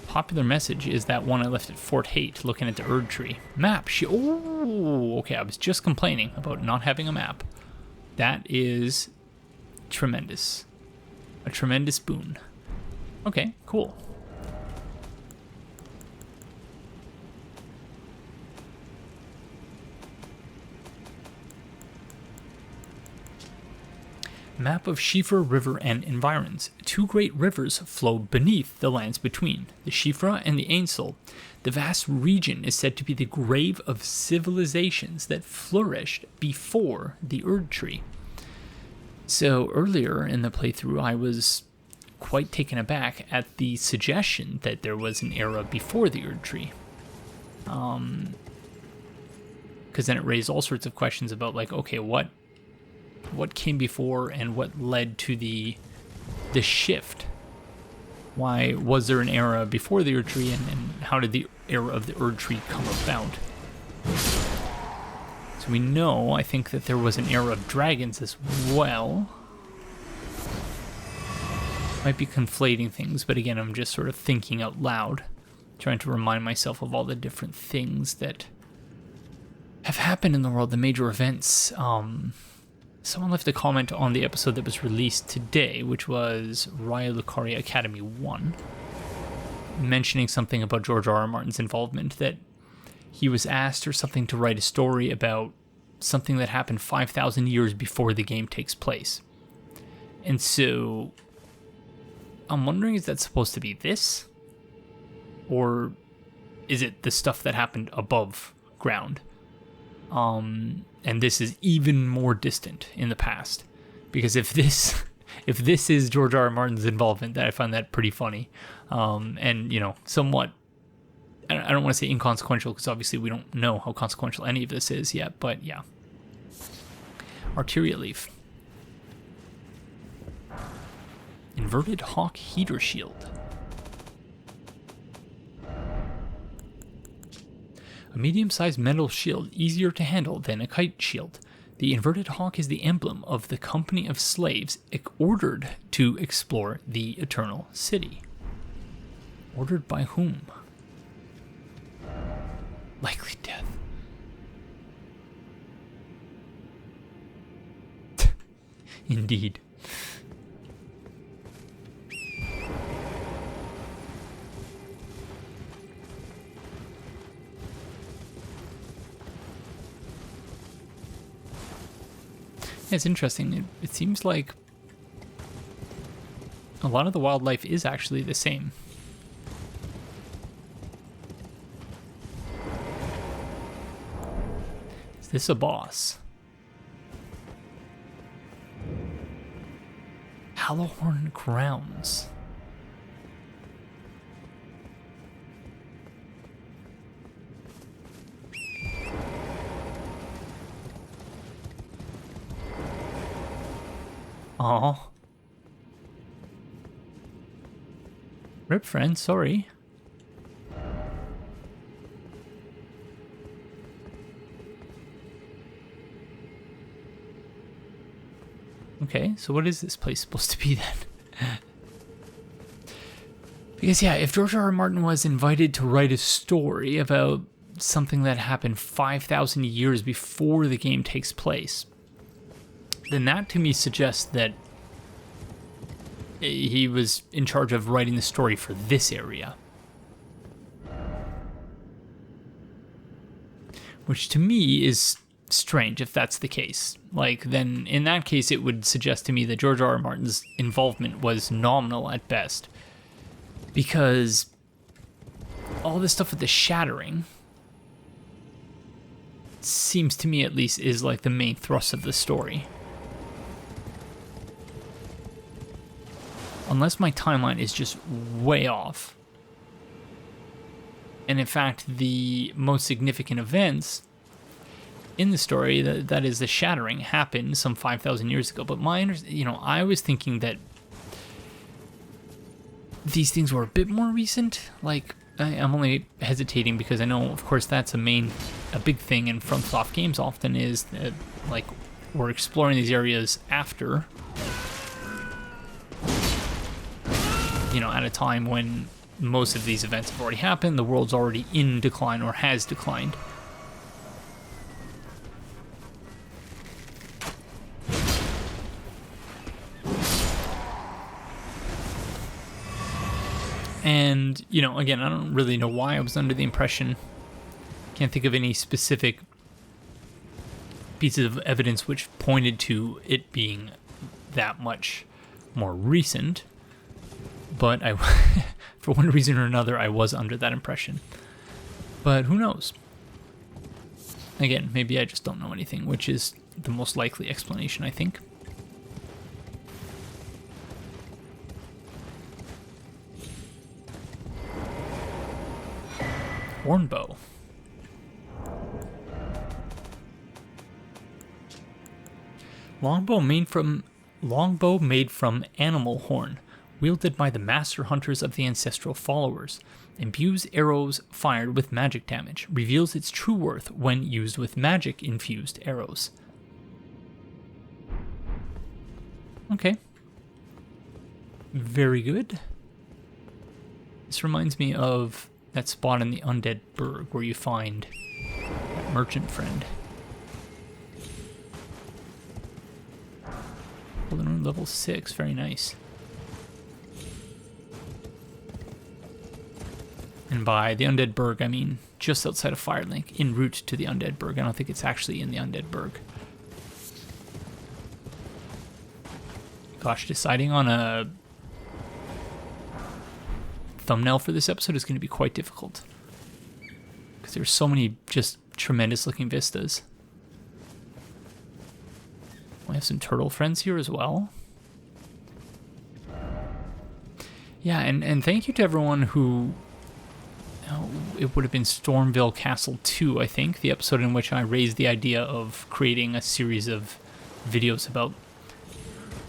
popular message is that one I left at Fort Hate looking at the Erd Tree. Map. Oh, okay, I was just complaining about not having a map. That is tremendous. A tremendous boon. Okay, cool. Map of Siofra River and environs. Two great rivers flow beneath the lands between, the Siofra and the Ainsel. The vast region is said to be the grave of civilizations that flourished before the Erd Tree. So earlier in the playthrough, I was quite taken aback at the suggestion that there was an era before the Erd Tree. Because then it raised all sorts of questions about, like, okay, what came before and what led to the shift? Why was there an era before the Erd Tree, and how did the era of the Erd Tree come about? So we know, I think, that there was an era of dragons as well. Might be conflating things, but again, I'm just sort of thinking out loud, trying to remind myself of all the different things that have happened in the world, the major events. Someone left a comment on the episode that was released today, which was Raya Lucaria Academy 1, mentioning something about George R.R. Martin's involvement, that he was asked or something to write a story about something that happened 5,000 years before the game takes place. And so I'm wondering, is that supposed to be this? Or is it the stuff that happened above ground? And this is even more distant in the past, because if this is George R.R. Martin's involvement, that I find that pretty funny, and somewhat. I don't want to say inconsequential, because obviously we don't know how consequential any of this is yet. But yeah, Arteria Leaf, Inverted Hawk Heater Shield. A medium-sized metal shield, easier to handle than a kite shield. The Inverted Hawk is the emblem of the company of slaves ordered to explore the Eternal City. Ordered by whom? Likely death. Indeed. It's interesting. It seems like a lot of the wildlife is actually the same. Is this a boss? Hallowhorn Grounds. Aw. Rip, friend, sorry. Okay, so what is this place supposed to be then? Because yeah, if George R.R. Martin was invited to write a story about something that happened 5,000 years before the game takes place, then that to me suggests that he was in charge of writing the story for this area. Which to me is strange if that's the case. Like, then in that case it would suggest to me that George R.R. Martin's involvement was nominal at best. Because all this stuff with the shattering seems to me at least is like the main thrust of the story. Unless my timeline is just way off. And in fact, the most significant events in the story, that is, the shattering happened some 5,000 years ago. But I was thinking that these things were a bit more recent. Like, I'm only hesitating because I know, of course, that's a big thing in FromSoft games often is that, like, we're exploring these areas after, at a time when most of these events have already happened, the world's already in decline or has declined. And, again, I don't really know why I was under the impression, can't think of any specific pieces of evidence which pointed to it being that much more recent, but for one reason or another, I was under that impression. But who knows? Again, maybe I just don't know anything, which is the most likely explanation, I think. Hornbow. Longbow made from animal horn, wielded by the master hunters of the ancestral followers. Imbues arrows fired with magic damage. Reveals its true worth when used with magic-infused arrows. Okay. Very good. This reminds me of that spot in the Undead Burg where you find that merchant friend. Golden Rune level 6, very nice. And by the Undead Burg, I mean just outside of Firelink, en route to the Undead Burg. I don't think it's actually in the Undead Burg. Gosh, deciding on a thumbnail for this episode is going to be quite difficult, because there's so many just tremendous looking vistas. We have some turtle friends here as well. Yeah, and thank you to everyone who... it would have been Stormville Castle 2, I think, the episode in which I raised the idea of creating a series of videos about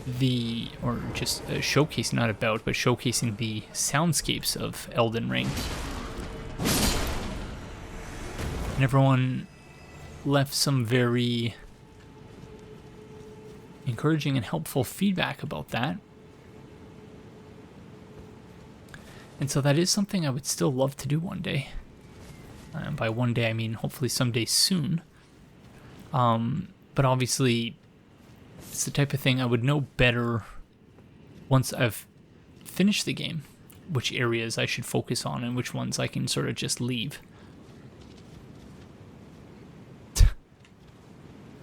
showcasing, not about, but showcasing the soundscapes of Elden Ring. And everyone left some very encouraging and helpful feedback about that. And so that is something I would still love to do one day. By one day, I mean hopefully someday soon. But obviously, it's the type of thing I would know better once I've finished the game, which areas I should focus on and which ones I can sort of just leave.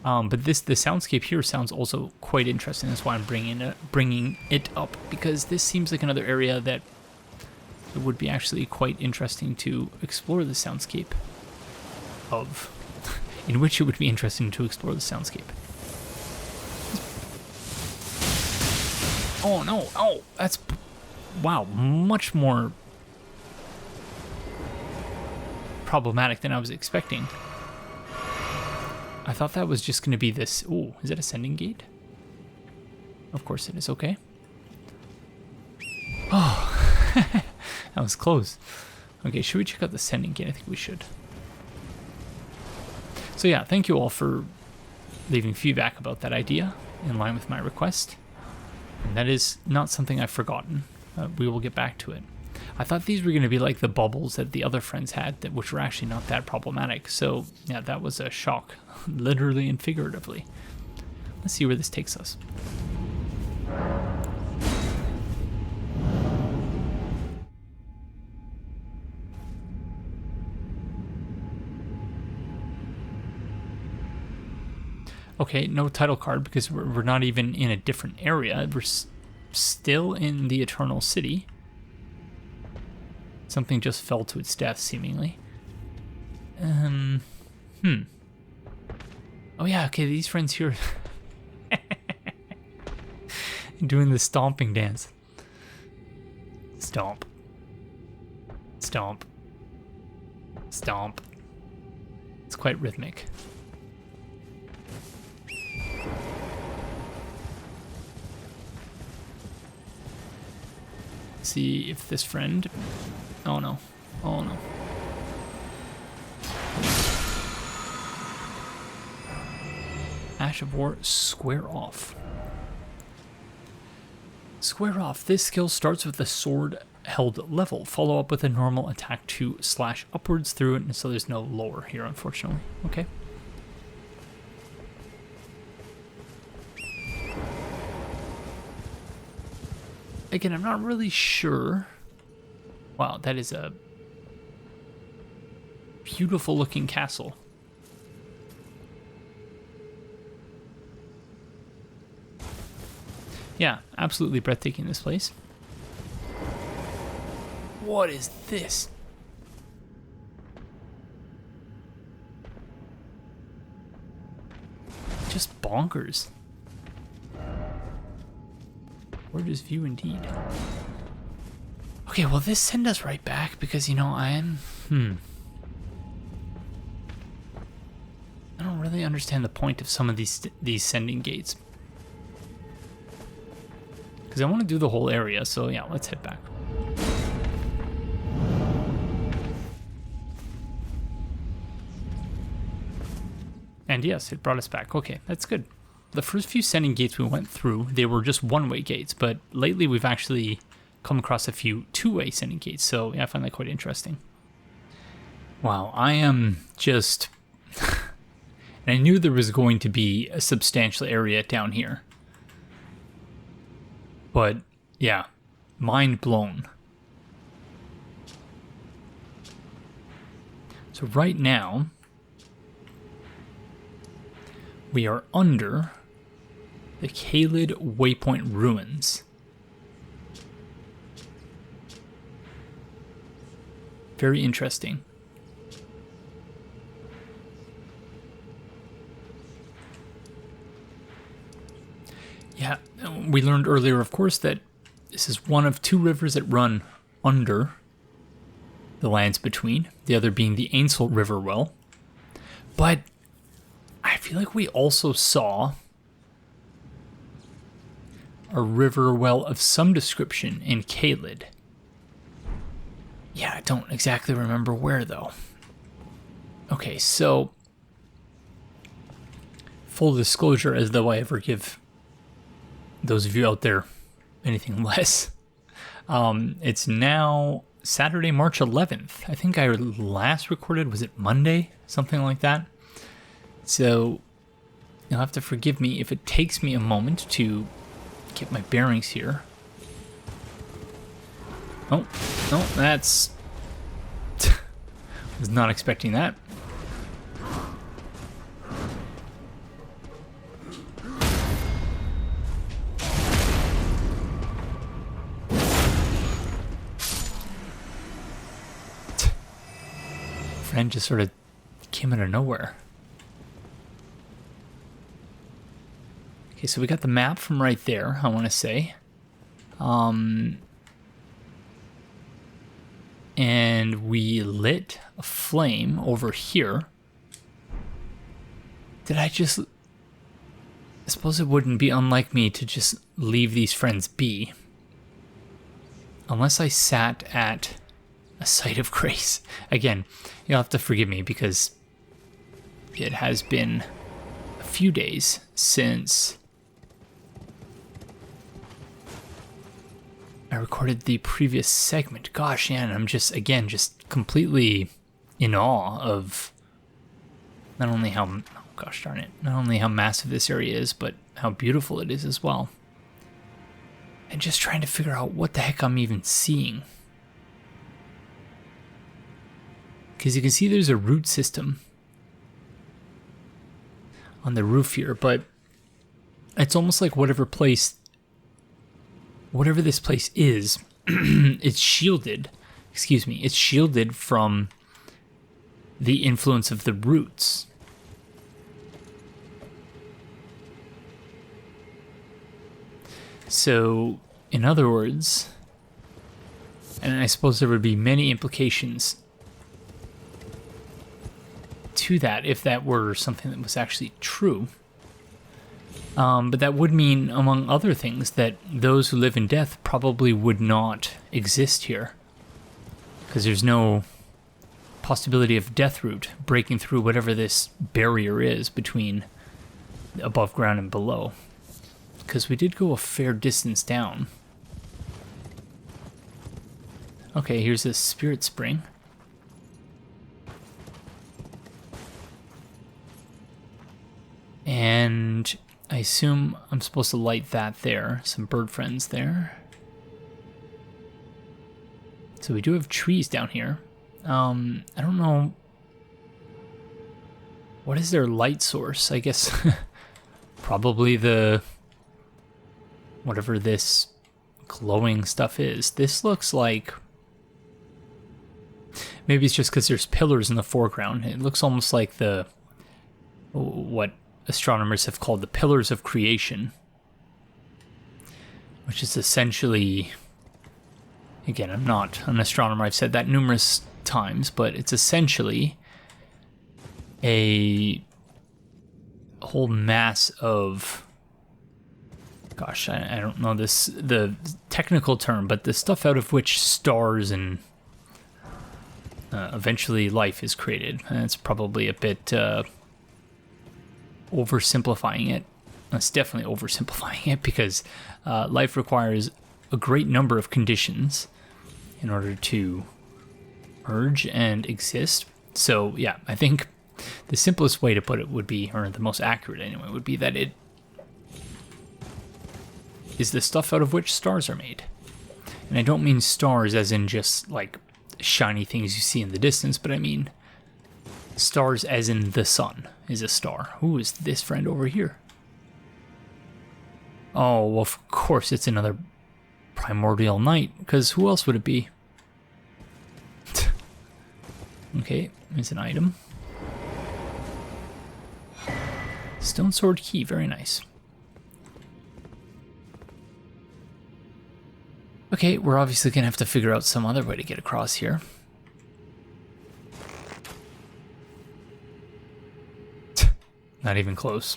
But the soundscape here sounds also quite interesting. That's why I'm bringing it up, because this seems like another area that it would be actually quite interesting to explore the soundscape of, in which it would be interesting to explore the soundscape. Oh no, oh, that's, wow, much more problematic than I was expecting. I thought that was just going to be this, ooh, is it Ascending Gate? Of course it is, okay. Oh, that was close. Okay, should we check out the Ascending Gate? I think we should. So yeah, thank you all for leaving feedback about that idea in line with my request. And that is not something I've forgotten. We will get back to it. I thought these were going to be like the bubbles that the other friends had, which were actually not that problematic. So yeah, that was a shock, literally and figuratively. Let's see where this takes us. Okay, no title card because we're not even in a different area. We're still in the Eternal City. Something just fell to its death, seemingly. Oh yeah, okay, these friends here doing the stomping dance. Stomp. Stomp. Stomp. It's quite rhythmic. See if this friend... Oh no. Oh no. Ash of War, square off. Square off. This skill starts with the sword held level. Follow up with a normal attack to slash upwards through it, so there's no lower here, unfortunately. Okay. Again, I'm not really sure. Wow, that is a beautiful looking castle. Yeah, absolutely breathtaking, this place. What is this? Just bonkers. Gorgeous view indeed. Okay, well, this send us right back because, you know, I don't really understand the point of some of these sending gates. Because I want to do the whole area, so yeah, let's head back. And yes, it brought us back. Okay, that's good. The first few sending gates we went through, they were just one-way gates, but lately we've actually come across a few two-way sending gates, so yeah, I find that quite interesting. Wow, I am just... and I knew there was going to be a substantial area down here. But, yeah, mind blown. So right now, we are under the Caelid Waypoint Ruins. Very interesting. Yeah, we learned earlier, of course, that this is one of two rivers that run under the lands between, the other being the Ainsel River well. But I feel like we also saw a river well of some description in Caelid. Yeah, I don't exactly remember where, though. Okay, so full disclosure, as though I ever give those of you out there anything less. It's now Saturday, March 11th. I think I last recorded, was it Monday? Something like that. So you'll have to forgive me if it takes me a moment to get my bearings here. Oh, no, that's... was not expecting that. Friend just sort of came out of nowhere. Okay, so we got the map from right there, I want to say. And we lit a flame over here. Did I just... I suppose it wouldn't be unlike me to just leave these friends be. Unless I sat at a site of grace. Again, you'll have to forgive me because it has been a few days since I recorded the previous segment. Gosh, yeah, and I'm just completely in awe of not only how, oh gosh darn it, not only how massive this area is, but how beautiful it is as well. And just trying to figure out what the heck I'm even seeing. Because you can see there's a root system on the roof here, but it's almost like whatever this place is, it's shielded, it's shielded from the influence of the roots. So, in other words, and I suppose there would be many implications to that if that were something that was actually true. But that would mean, among other things, that those who live in death probably would not exist here. Because there's no possibility of death root breaking through whatever this barrier is between above ground and below. Because we did go a fair distance down. Okay, here's a spirit spring. And I assume I'm supposed to light that there. Some bird friends there. So we do have trees down here. I don't know. What is their light source? I guess probably the... whatever this glowing stuff is. This looks like... maybe it's just because there's pillars in the foreground. It looks almost like the... what astronomers have called the pillars of creation. Which is essentially... again, I'm not an astronomer. I've said that numerous times. But it's essentially a whole mass of... gosh, I don't know the technical term, but the stuff out of which stars and eventually life is created. And it's probably a bit oversimplifying it. It's definitely oversimplifying it because life requires a great number of conditions in order to merge and exist. So yeah, I think the simplest way to put it would be, or the most accurate anyway, would be that it is the stuff out of which stars are made. And I don't mean stars as in just like shiny things you see in the distance, but I mean stars as in the sun is a star. Who is this friend over here? Oh, well, of course it's another primordial knight, because who else would it be? Okay, there's an item. Stone sword key, very nice. Okay, we're obviously gonna have to figure out some other way to get across here. Not even close.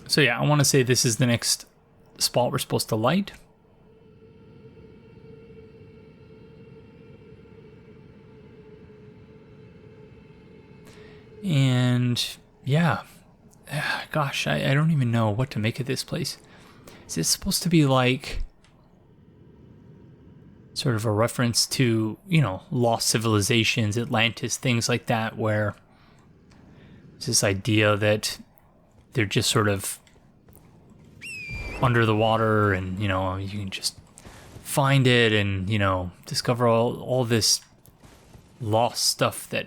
So yeah, I want to say this is the next spot we're supposed to light. And yeah, gosh, I don't even know what to make of this place. Is this supposed to be like sort of a reference to, you know, lost civilizations, Atlantis, things like that, where it's this idea that they're just sort of under the water and, you know, you can just find it and, you know, discover all this lost stuff that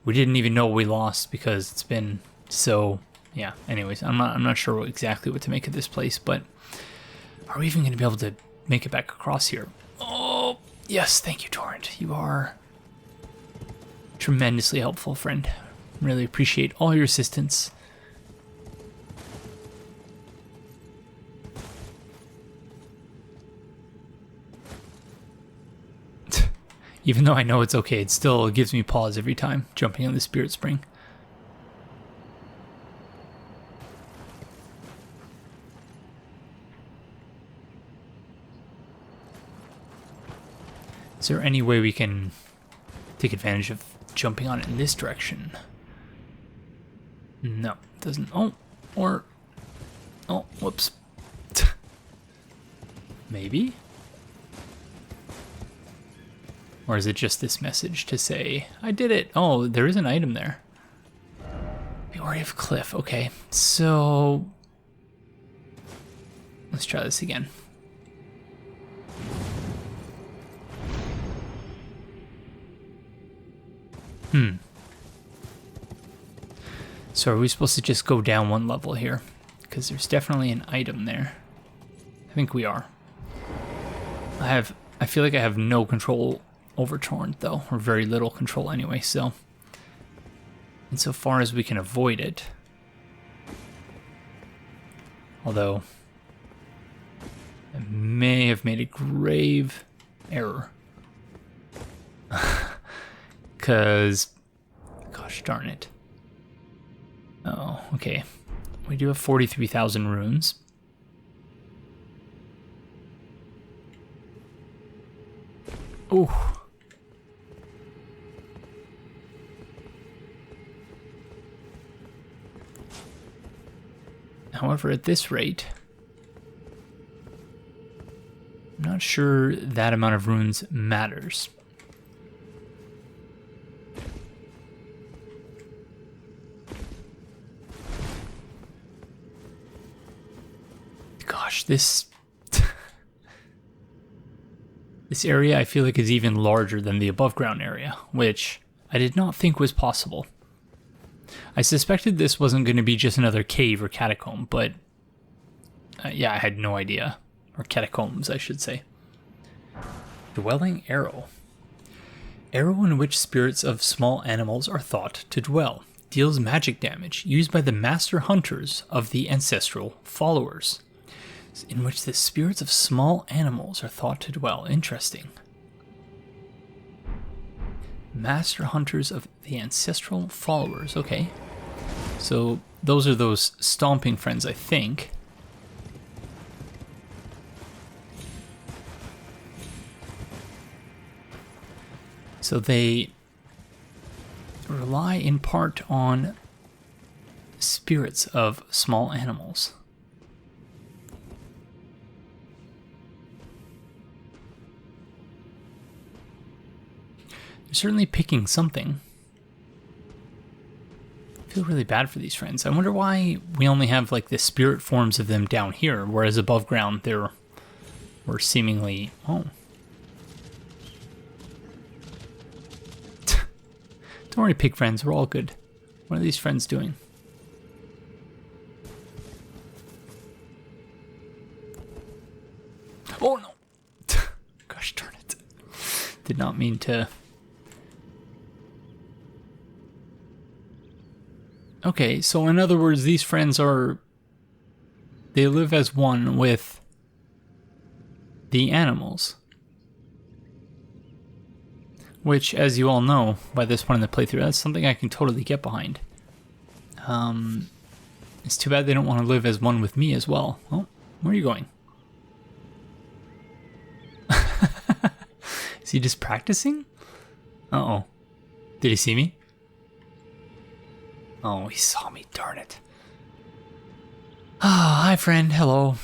we didn't even know we lost because it's been so... yeah, anyways, I'm not sure exactly what to make of this place, but are we even going to be able to make it back across here? Oh, yes, thank you, Torrent. You are tremendously helpful, friend. Really appreciate all your assistance. Even though I know it's okay, it still gives me pause every time jumping on the spirit spring. Is there any way we can take advantage of jumping on it in this direction? No, it doesn't. Oh, or... oh, whoops. Maybe? Or is it just this message to say, I did it? Oh, there is an item there. The Ori of Cliff. Okay, so... let's try this again. So are we supposed to just go down one level here? Because there's definitely an item there. I think we are. I feel like I have no control over Torrent though, or very little control anyway, so insofar as we can avoid it. Although I may have made a grave error. Because, gosh darn it. Oh, okay. We do have 43,000 runes. Ooh. However, at this rate, I'm not sure that amount of runes matters. Gosh, this area I feel like is even larger than the above ground area, which I did not think was possible. I suspected this wasn't going to be just another cave or catacomb, but yeah, I had no idea. Or catacombs, I should say. Dwelling Arrow. Arrow in which spirits of small animals are thought to dwell. Deals magic damage, used by the master hunters of the ancestral followers. In which the spirits of small animals are thought to dwell. Interesting. Master hunters of the ancestral followers. Okay. So those are those stomping friends, I think. So they rely in part on spirits of small animals. They're certainly picking something. I feel really bad for these friends. I wonder why we only have like the spirit forms of them down here, whereas above ground we're seemingly... Oh. Don't worry, pig friends, we're all good. What are these friends doing? Oh no! Gosh darn it. Did not mean to... Okay, so in other words, these friends are... They live as one with the animals. Which, as you all know, by this point in the playthrough, that's something I can totally get behind. It's too bad they don't want to live as one with me as well. Oh, where are you going? Is he just practicing? Uh-oh. Did he see me? Oh, he saw me, darn it. Ah, hi friend, hello.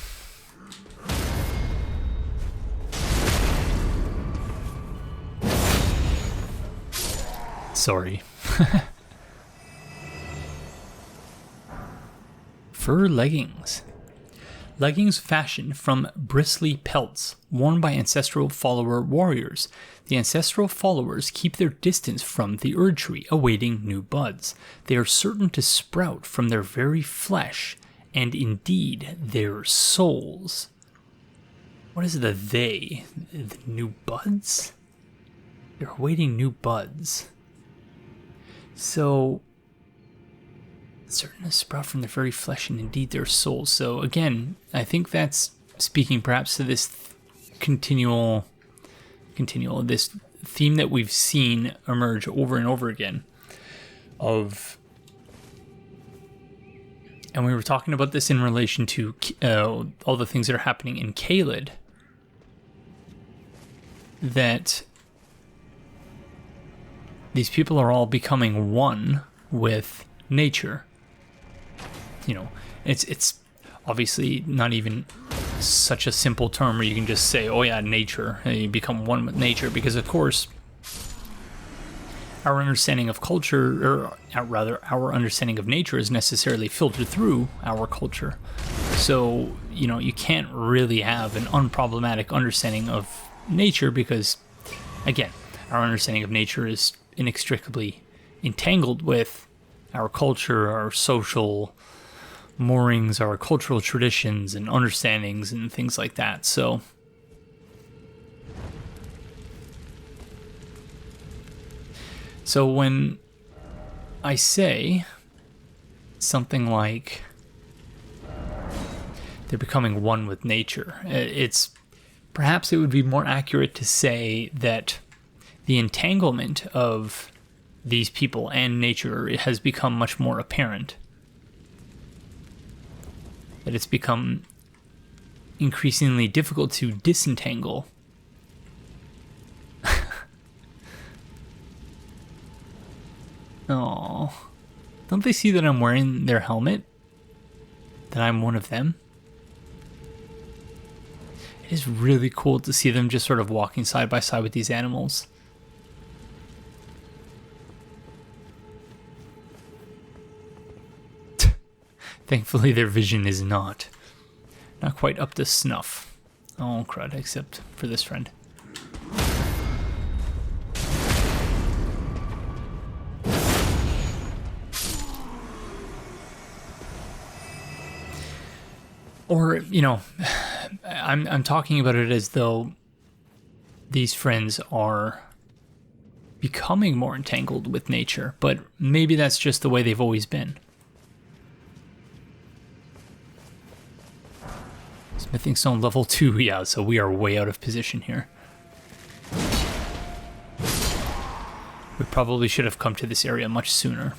Sorry. Fur leggings. Leggings fashioned from bristly pelts, worn by ancestral follower warriors. The ancestral followers keep their distance from the Erd tree, awaiting new buds. They are certain to sprout from their very flesh, and indeed their souls. What is the they? The new buds? They're awaiting new buds. So, certain to sprout from their very flesh and indeed their souls. So again, I think that's speaking perhaps to this continual, this theme that we've seen emerge over and over again of, and we were talking about this in relation to all the things that are happening in Caelid, that these people are all becoming one with nature. You know, it's obviously not even such a simple term where you can just say, oh yeah, nature, you become one with nature, because of course our understanding of culture, or rather our understanding of nature, is necessarily filtered through our culture. So, you know, you can't really have an unproblematic understanding of nature because, again, our understanding of nature is inextricably entangled with our culture, our social moorings, our cultural traditions and understandings and things like that. So when I say something like they're becoming one with nature, perhaps it would be more accurate to say that the entanglement of these people and nature has become much more apparent that it's become increasingly difficult to disentangle. Oh, don't they see that I'm wearing their helmet? That I'm one of them? It is really cool to see them just sort of walking side by side with these animals. Thankfully, their vision is not quite up to snuff. Oh, crud, except for this friend. Or, you know, I'm talking about it as though these friends are becoming more entangled with nature, but maybe that's just the way they've always been. Smithing stone level 2, yeah, so we are way out of position here. We probably should have come to this area much sooner.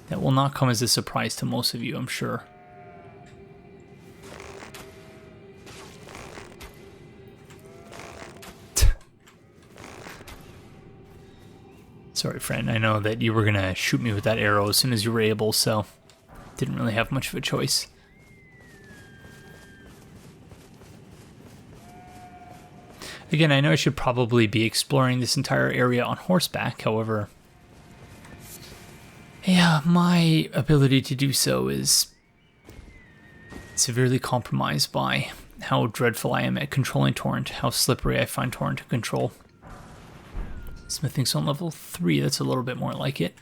That will not come as a surprise to most of you, I'm sure. Sorry, friend, I know that you were going to shoot me with that arrow as soon as you were able, so didn't really have much of a choice. Again, I know I should probably be exploring this entire area on horseback, however, yeah, my ability to do so is severely compromised by how dreadful I am at controlling Torrent, how slippery I find Torrent to control. Smithing stone level 3, that's a little bit more like it.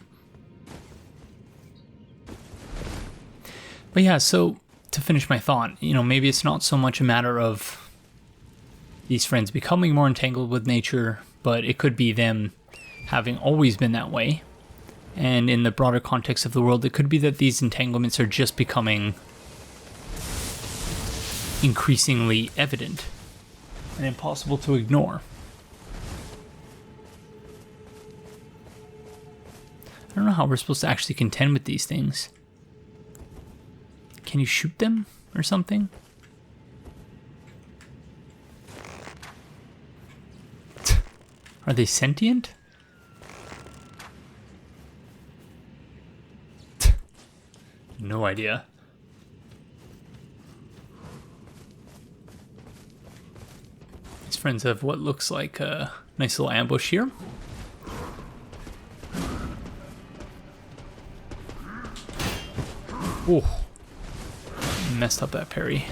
But yeah, so to finish my thought, you know, maybe it's not so much a matter of these friends becoming more entangled with nature, but it could be them having always been that way. And in the broader context of the world, it could be that these entanglements are just becoming increasingly evident and impossible to ignore. I don't know how we're supposed to actually contend with these things. Can you shoot them or something? Are they sentient? No idea. These friends have what looks like a nice little ambush here. Oh, messed up that parry.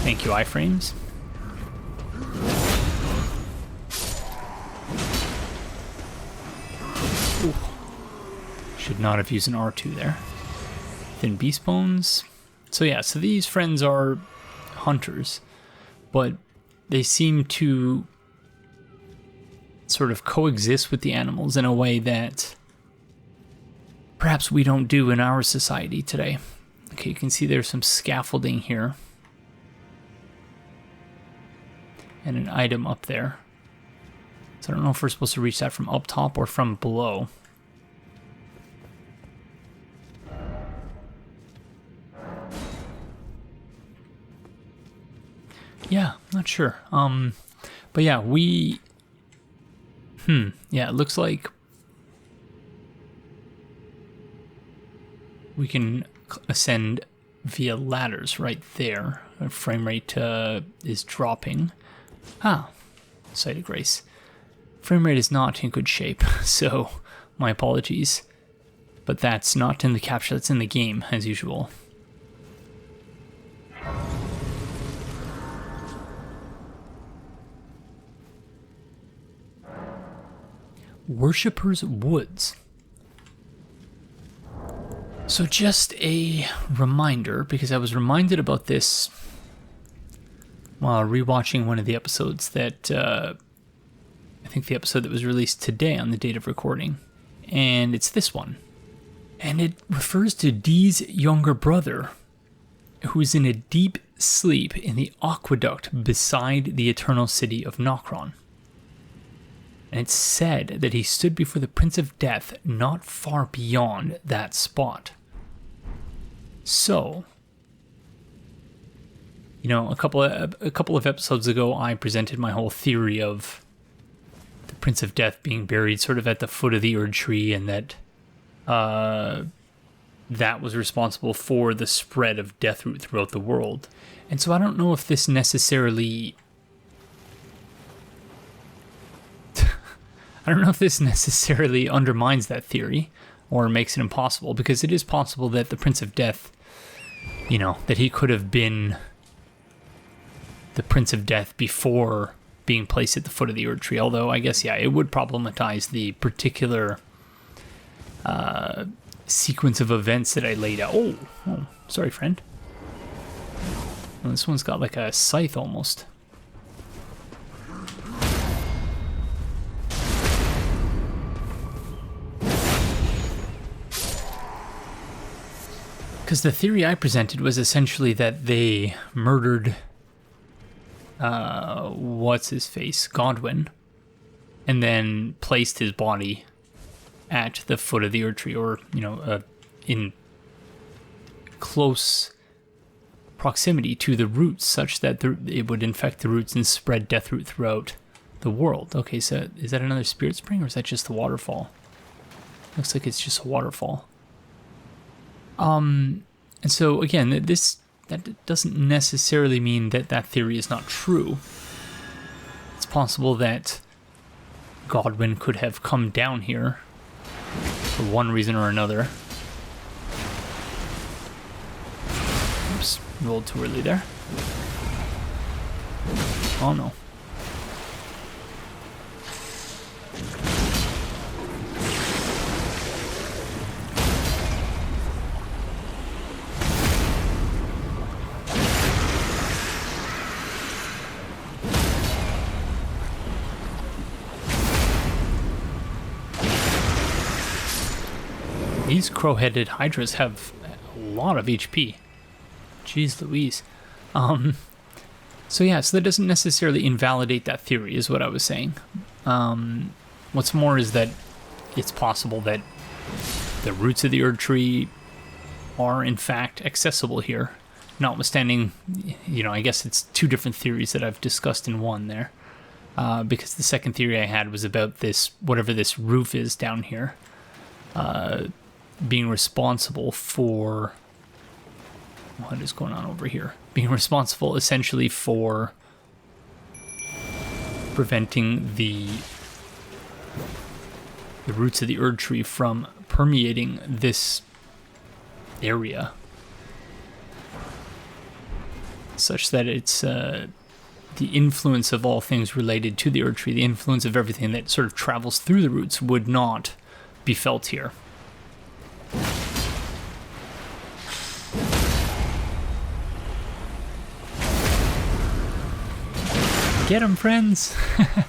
Thank you, iframes. Ooh. Should not have used an R2 there. Thin beast bones. So yeah, so these friends are hunters, but they seem to sort of coexist with the animals in a way that perhaps we don't do in our society today. Okay, you can see there's some scaffolding here. And an item up there. So I don't know if we're supposed to reach that from up top or from below. Yeah, not sure. But yeah, yeah, it looks like we can ascend via ladders right there. Our frame rate is dropping. Ah, sight of grace. Frame rate is not in good shape, so my apologies. But that's not in the capture, that's in the game, as usual. Worshipper's Woods. So just a reminder, because I was reminded about this while rewatching one of the episodes that, I think the episode that was released today on the date of recording, and it's this one. And it refers to Dee's younger brother, who is in a deep sleep in the aqueduct beside the eternal city of Nokron. And it's said that he stood before the Prince of Death not far beyond that spot. So, you know, a couple of episodes ago, I presented my whole theory of the Prince of Death being buried sort of at the foot of the Erd Tree, and that that was responsible for the spread of Deathroot throughout the world. And so I don't know if this necessarily... I don't know if this necessarily undermines that theory or makes it impossible, because it is possible that the Prince of Death, you know, that he could have been the Prince of Death before being placed at the foot of the Erd Tree. Although, I guess, yeah, it would problematize the particular sequence of events that I laid out. Oh, sorry, friend. Well, this one's got like a scythe almost. Because the theory I presented was essentially that they murdered, what's-his-face, Godwin, and then placed his body at the foot of the Erd Tree, or, you know, in close proximity to the roots, such that it would infect the roots and spread Deathroot throughout the world. Okay, so is that another spirit spring, or is that just the waterfall? Looks like it's just a waterfall. And so again, that doesn't necessarily mean that that theory is not true. It's possible that Godwin could have come down here for one reason or another. Oops, rolled too early there. Oh no. These crow-headed hydras have a lot of HP. Jeez Louise. So yeah, so that doesn't necessarily invalidate that theory, is what I was saying. What's more is that it's possible that the roots of the Erd Tree are in fact accessible here. Notwithstanding, you know, I guess it's two different theories that I've discussed in one there. Because the second theory I had was about this, whatever this roof is down here, being responsible for... What is going on over here? Being responsible essentially for preventing the roots of the Erd Tree from permeating this area, such that it's the influence of all things related to the Erd Tree, the influence of everything that sort of travels through the roots, would not be felt here. Get 'em, friends! I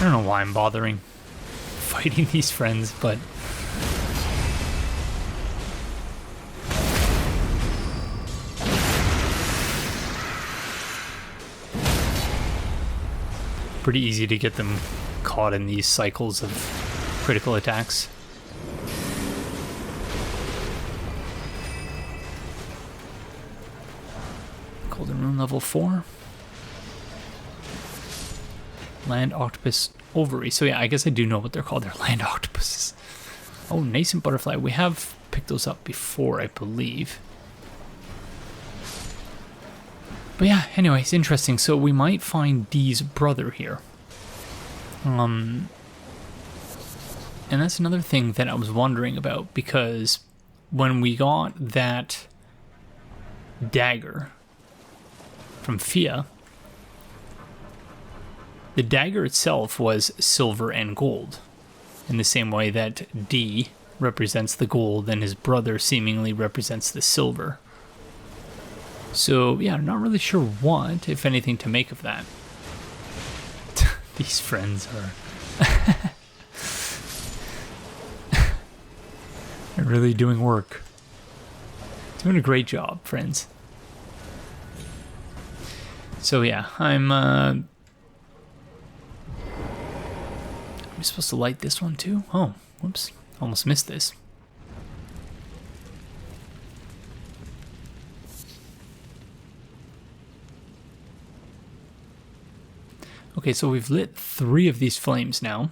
don't know why I'm bothering fighting these friends, but... pretty easy to get them caught in these cycles of critical attacks. Golden Rune level 4. Land octopus ovary. So yeah, I guess I do know what they're called. They're land octopuses. Oh, nascent butterfly. We have picked those up before, I believe. But yeah, anyways, interesting. So we might find Dee's brother here. And that's another thing that I was wondering about, because when we got that dagger from Fia, the dagger itself was silver and gold, in the same way that Dee represents the gold and his brother seemingly represents the silver. So yeah, I'm not really sure what, if anything, to make of that. These friends are... They're really doing work. Doing a great job, friends. So yeah, I'm supposed to light this one too? Oh, whoops. Almost missed this. Okay, so we've lit 3 of these flames now.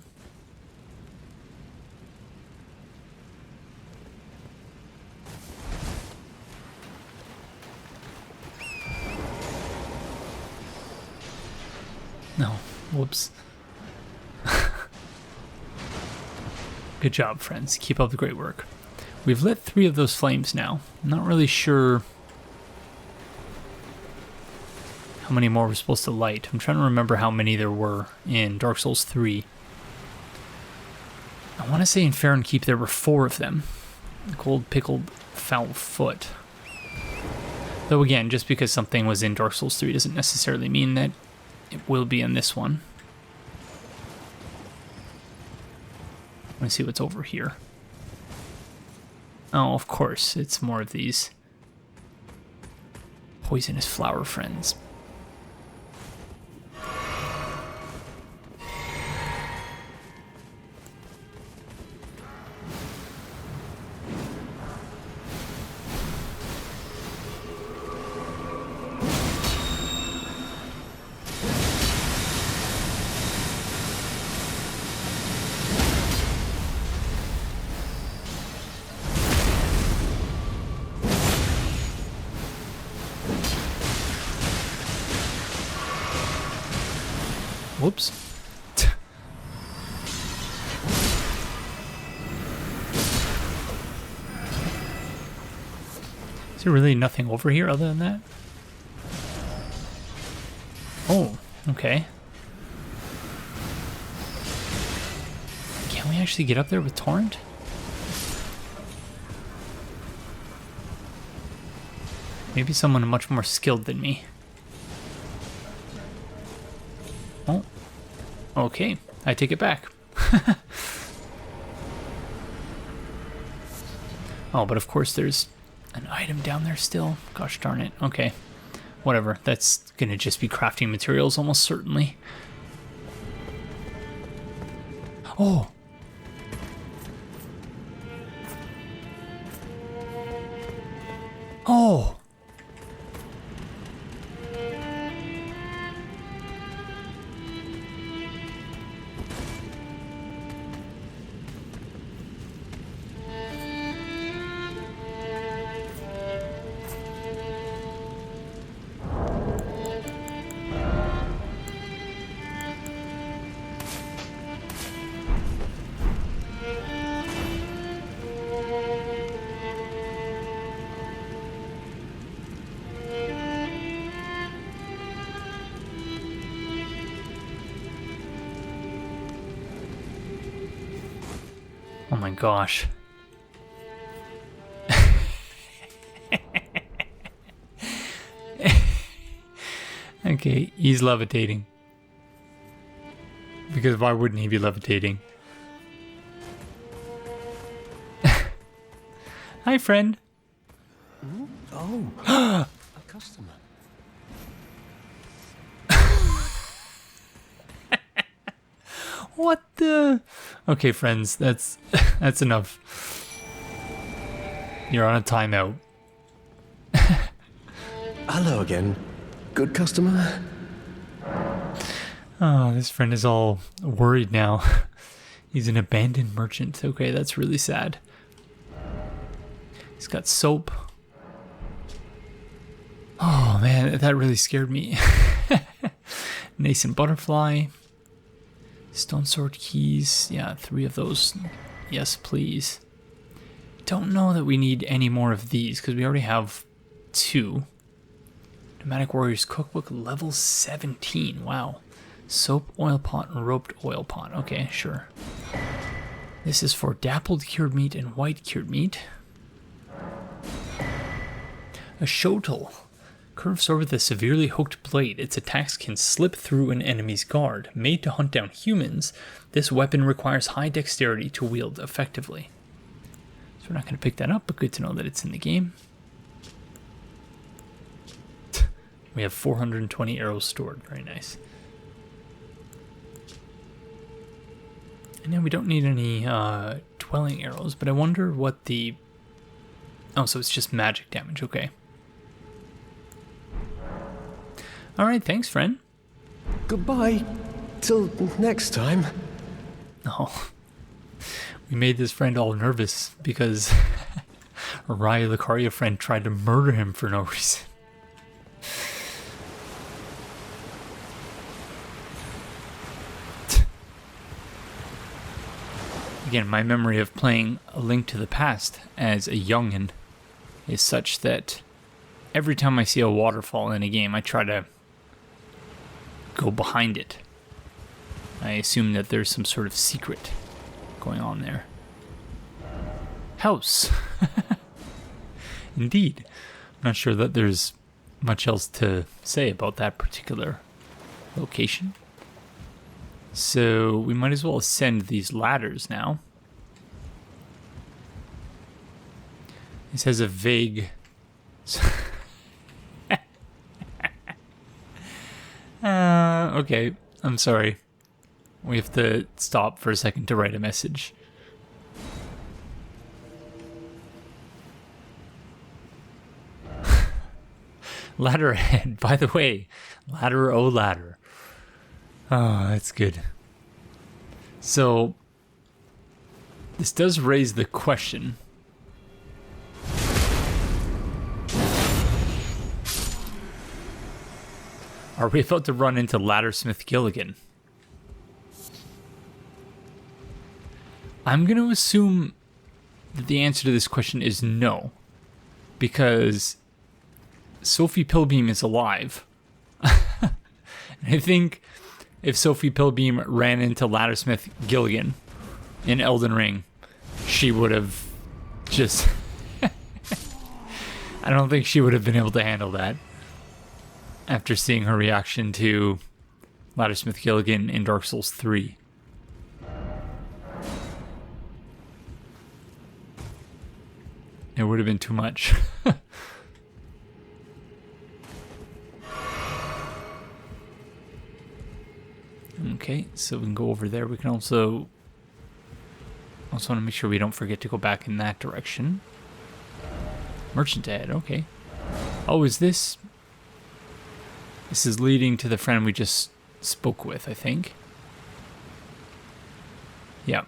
No, whoops. Good job, friends. Keep up the great work. We've lit 3 of those flames now. I'm not really sure how many more we're supposed to light. I'm trying to remember how many there were in Dark Souls 3. I want to say in Fair and Keep there were 4 of them. Cold Pickled Foul Foot. Though again, just because something was in Dark Souls 3 doesn't necessarily mean that it will be in this one. I want to see what's over here. Oh, of course, it's more of these poisonous flower friends. Whoops. Is there really nothing over here other than that? Oh, okay. Can we actually get up there with Torrent? Maybe someone much more skilled than me. Oh, okay. I take it back. Oh, but of course there's an item down there still. Gosh darn it. Okay. Whatever. That's gonna just be crafting materials almost certainly. Oh! Oh! Oh my gosh. Okay, he's levitating. Because why wouldn't he be levitating? Hi, friend. Oh, a customer. What the? Okay, friends, that's enough. You're on a timeout. Hello again. Good customer? Oh, this friend is all worried now. He's an abandoned merchant. Okay, that's really sad. He's got soap. Oh man, that really scared me. Nascent butterfly. Stone sword keys. Yeah, 3 of those. Yes, please. Don't know that we need any more of these because we already have 2. Nomadic Warriors Cookbook level 17. Wow. Soap, oil pot, and roped oil pot. Okay, sure. This is for dappled cured meat and white cured meat. A shotel. Curved sword with a severely hooked blade. Its attacks can slip through an enemy's guard. Made to hunt down humans, this weapon requires high dexterity to wield effectively. So we're not going to pick that up, but good to know that it's in the game. We have 420 arrows stored. Very nice. And now we don't need any dwelling arrows, but I wonder what the... Oh, so it's just magic damage. Okay. Alright, thanks, friend. Goodbye. Till next time. Oh. We made this friend all nervous because Raya Lucaria friend tried to murder him for no reason. Again, my memory of playing A Link to the Past as a youngin' is such that every time I see a waterfall in a game, I try to go behind it. I assume that there's some sort of secret going on there. House. Indeed. I'm not sure that there's much else to say about that particular location. So we might as well ascend these ladders now. This has a vague... okay, I'm sorry. We have to stop for a second to write a message. Ladder ahead. By the way, ladder, oh ladder. Oh, that's good. So, this does raise the question. Are we about to run into Laddersmith Gilligan? I'm going to assume that the answer to this question is no. Because Sophie Pilbeam is alive. I think if Sophie Pilbeam ran into Laddersmith Gilligan in Elden Ring, she would have just... I don't think she would have been able to handle that after seeing her reaction to Laddersmith Gilligan in Dark Souls 3. It would have been too much. Okay, so we can go over there. We can also want to make sure we don't forget to go back in that direction. Merchant ahead, okay. Oh, is this... This is leading to the friend we just spoke with, I think. Yeah.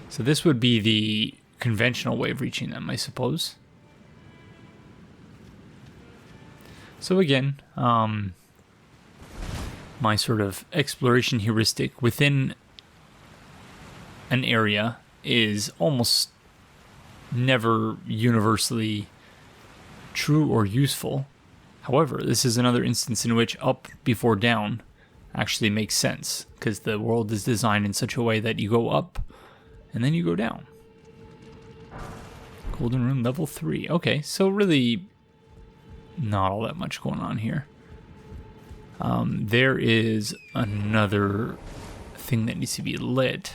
So this would be the conventional way of reaching them, I suppose. So again, my sort of exploration heuristic within an area is almost never universally true or useful. However, this is another instance in which up before down actually makes sense, because the world is designed in such a way that you go up and then you go down. Golden Rune level 3. Okay, so really not all that much going on here. There is another thing that needs to be lit.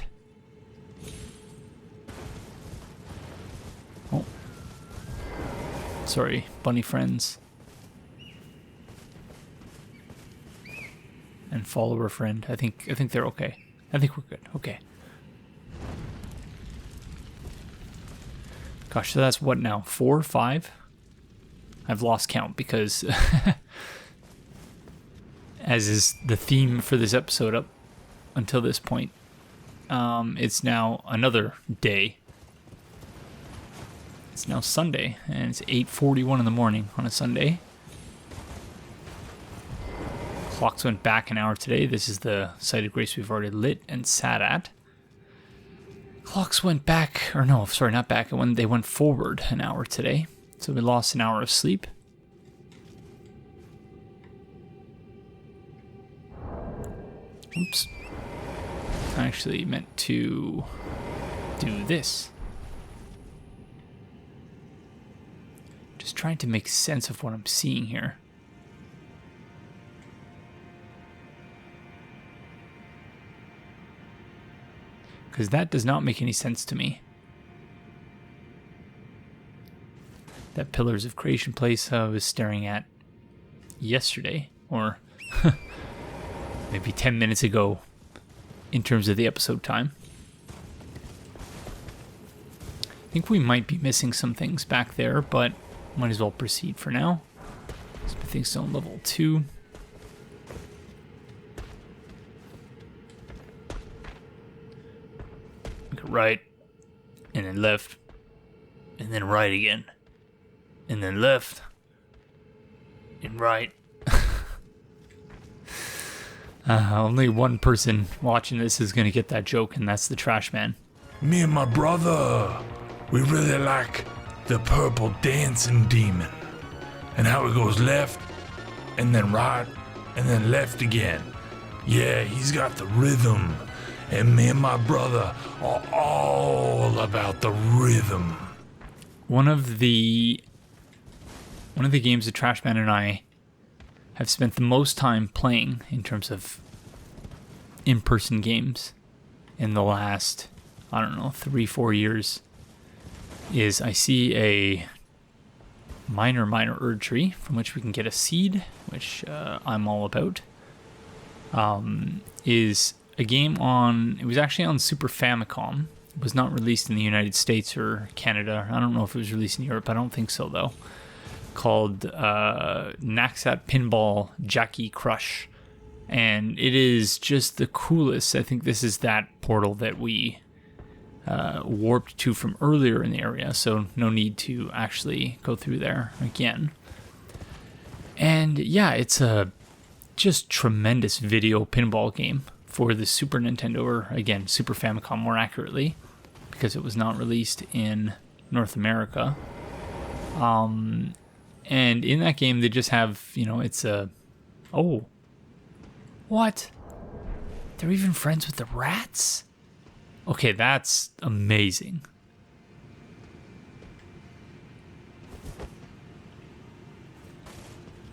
Oh. Sorry, bunny friends. And follower friend. I think they're okay. I think we're good. Okay. Gosh, so that's what now? 4, 5? I've lost count because as is the theme for this episode up until this point, it's now another day. It's now Sunday, and it's 8:41 in the morning on a Sunday. Clocks went back an hour today. This is the site of grace we've already lit and sat at. Clocks went back, or no, sorry, not back. They went forward an hour today. So we lost an hour of sleep. Oops. I actually meant to do this. Just trying to make sense of what I'm seeing here. Because that does not make any sense to me. that Pillars of Creation place I was staring at yesterday, or maybe 10 minutes ago in terms of the episode time. I think we might be missing some things back there, but might as well proceed for now. Smithing Stone level 2. Right, and then left, and then right again, and then left, and right. Only one person watching this is going to get that joke, and that's the trash man. Me and my brother, we really like the purple dancing demon, and how it goes left, and then right, and then left again. Yeah, he's got the rhythm. And me and my brother are all about the rhythm. One of the games that Trashman and I have spent the most time playing in terms of in-person games in the last, 3-4 years is I see a minor Erd tree from which we can get a seed, which I'm all about, is a game it was actually on Super Famicom. It was not released in the United States or Canada. I don't know if it was released in Europe. I don't think so, though. Called Naxat Pinball Jackie Crush. And it is just the coolest. I think this is that portal that we warped to from earlier in the area, so no need to actually go through there again. And yeah, it's a just tremendous video pinball game for the Super Nintendo, or again, Super Famicom more accurately, because it was not released in North America. And in that game, they just have, it's a... Oh. What? They're even friends with the rats? Okay, that's amazing.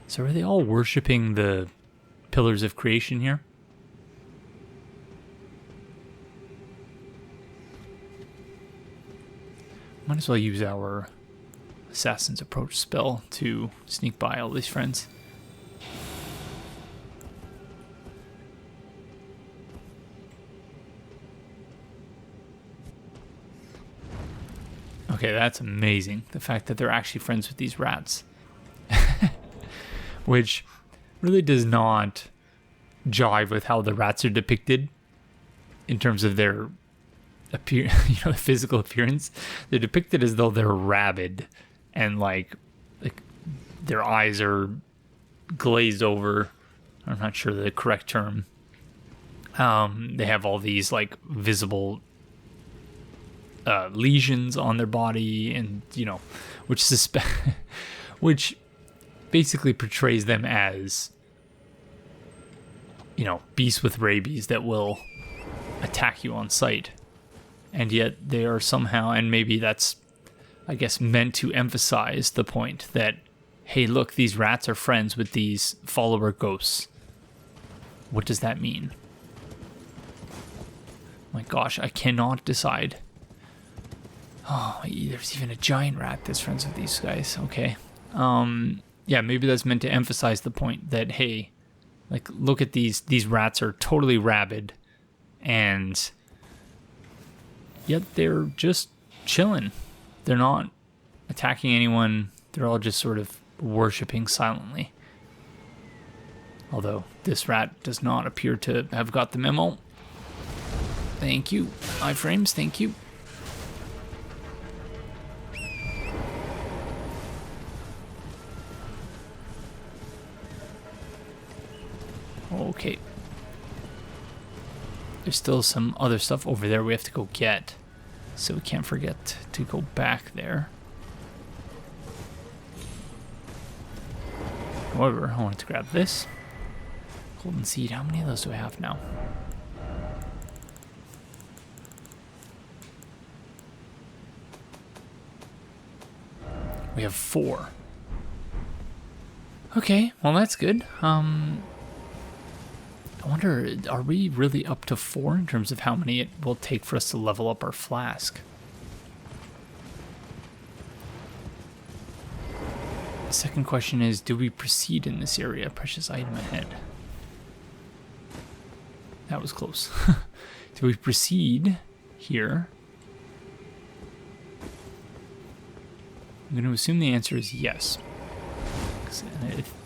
So are they all worshipping the Pillars of Creation here? Might as well use our Assassin's Approach spell to sneak by all these friends. Okay, that's amazing. The fact that they're actually friends with these rats. Which really does not jive with how the rats are depicted in terms of their physical appearance. They're depicted as though they're rabid and like their eyes are glazed over. I'm not sure the correct term. They have all these like visible lesions on their body, and which basically portrays them as beasts with rabies that will attack you on sight. And yet they are somehow, and maybe that's, I guess, meant to emphasize the point that, hey, look, these rats are friends with these follower ghosts. What does that mean? My gosh, I cannot decide. Oh, there's even a giant rat that's friends with these guys. Okay. Yeah, maybe that's meant to emphasize the point that, hey, like, look at these rats are totally rabid, and yet they're just chilling. They're not attacking anyone. They're all just sort of worshipping silently. Although this rat does not appear to have got the memo. Thank you, iframes, thank you. Okay. There's still some other stuff over there we have to go get, so we can't forget to go back there. However, I wanted to grab this. Golden seed, how many of those do I have now? We have 4. Okay, well that's good. I wonder, are we really up to 4 in terms of how many it will take for us to level up our flask? second question is, do we proceed in this area? Precious item ahead. That was close. Do we proceed here? I'm going to assume the answer is yes.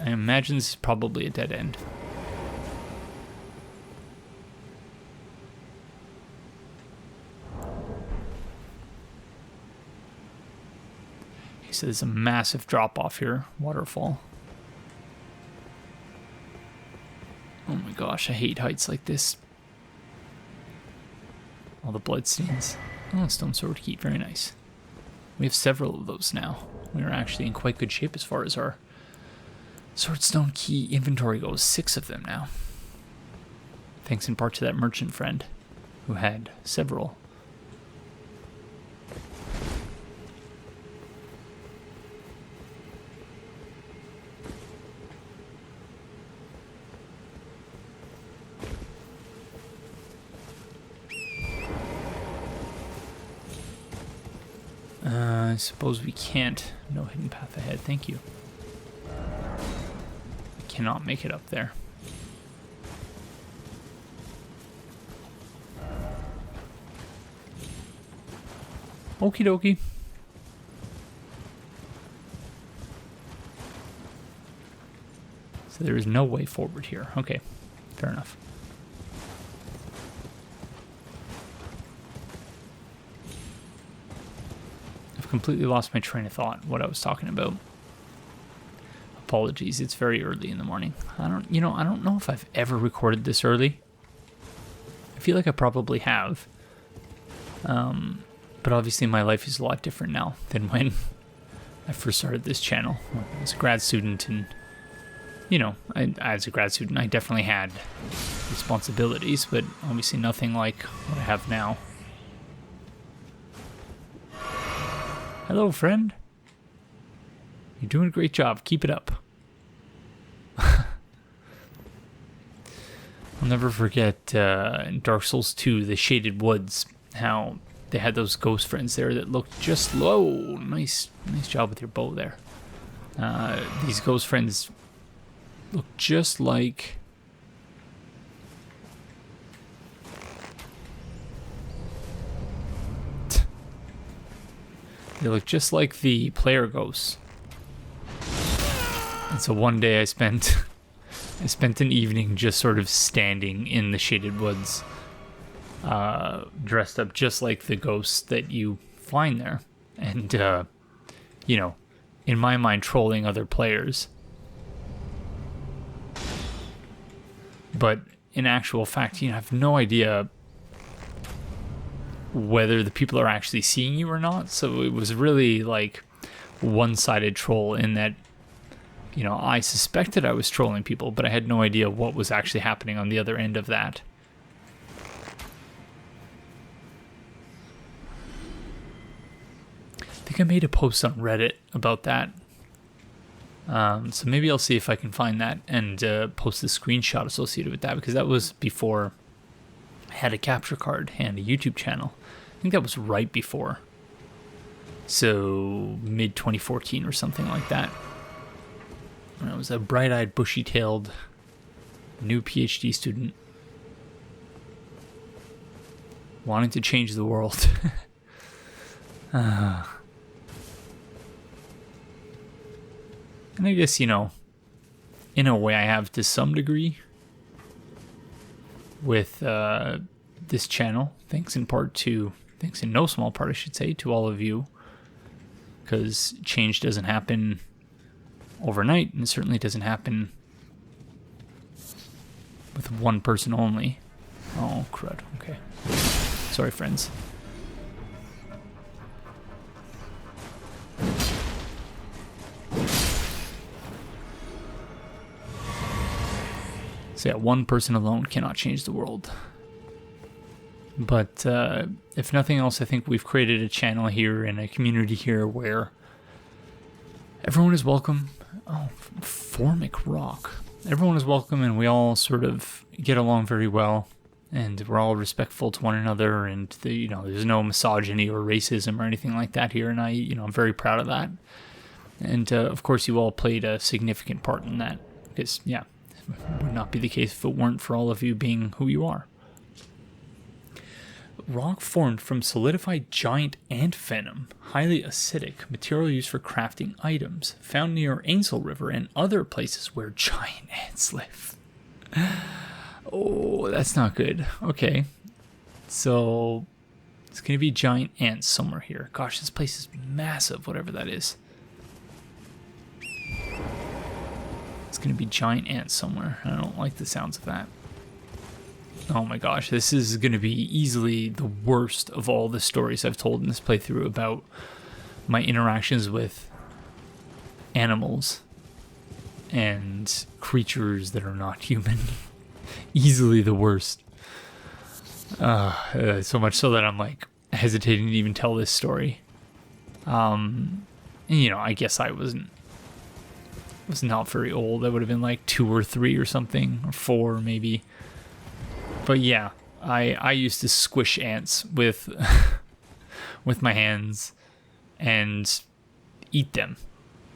I imagine this is probably a dead end. Okay, so there's a massive drop off here. Waterfall. Oh my gosh, I hate heights like this. All the bloodstains. Oh, stone sword key, very nice. We have several of those now. We are actually in quite good shape as far as our swordstone key inventory goes. 6 of them now. Thanks in part to that merchant friend who had several. I suppose we can't. No hidden path ahead. Thank you. We cannot make it up there. Okie dokie. So there is no way forward here. Okay, fair enough. Completely lost my train of thought, what I was talking about. Apologies, it's very early in the morning. I don't know if I've ever recorded this early. I feel like I probably have. But obviously my life is a lot different now than when I first started this channel. I was a grad student, and as a grad student I definitely had responsibilities, but obviously nothing like what I have now. Hello, friend. You're doing a great job. Keep it up. I'll never forget in Dark Souls 2, the Shaded Woods, how they had those ghost friends there that looked just low. Nice job with your bow there. These ghost friends look just like... They look just like the player ghosts. And so one day I spent an evening just sort of standing in the Shaded Woods, dressed up just like the ghosts that you find there. And, in my mind, trolling other players. But in actual fact, I have no idea whether the people are actually seeing you or not. So it was really like one-sided troll in that, I suspected I was trolling people, but I had no idea what was actually happening on the other end of that. I think I made a post on Reddit about that. So maybe I'll see if I can find that and post the screenshot associated with that, because that was before I had a capture card and a YouTube channel. I think that was right before. So mid 2014 or something like that. When I was a bright-eyed, bushy-tailed new PhD student wanting to change the world. And I guess, in a way I have to some degree with this channel, thanks in no small part, I should say, to all of you, because change doesn't happen overnight, and it certainly doesn't happen with one person only. Oh, crud. Okay. Sorry, friends. So yeah, one person alone cannot change the world. But if nothing else, I think we've created a channel here and a community here where everyone is welcome. Oh, Formic Rock. Everyone is welcome, and we all sort of get along very well, and we're all respectful to one another, and there's no misogyny or racism or anything like that here, and I'm very proud of that. And of course, you all played a significant part in that. Because, yeah, it would not be the case if it weren't for all of you being who you are. Rock formed from solidified giant ant venom, highly acidic, material used for crafting items, found near Ainsel River and other places where giant ants live. Oh, that's not good. Okay. So, it's going to be giant ants somewhere here. Gosh, this place is massive, whatever that is. It's going to be giant ants somewhere. I don't like the sounds of that. Oh my gosh, this is going to be easily the worst of all the stories I've told in this playthrough about my interactions with animals and creatures that are not human. Easily the worst. So much so that I'm like hesitating to even tell this story. And, you know, I guess I was not very old. I would have been like 2 or 3 or something, or 4 maybe. But yeah, I used to squish ants with with my hands and eat them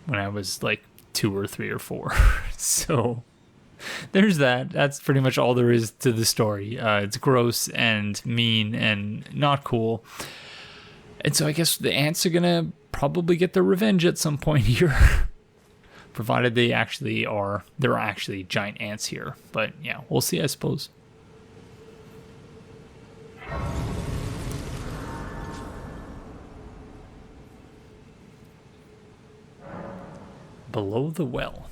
when I was like 2 or 3 or 4. So there's that. That's pretty much all there is to the story. It's gross and mean and not cool. And so I guess the ants are gonna probably get their revenge at some point here. Provided there are actually giant ants here. But yeah, we'll see, I suppose. Below the well.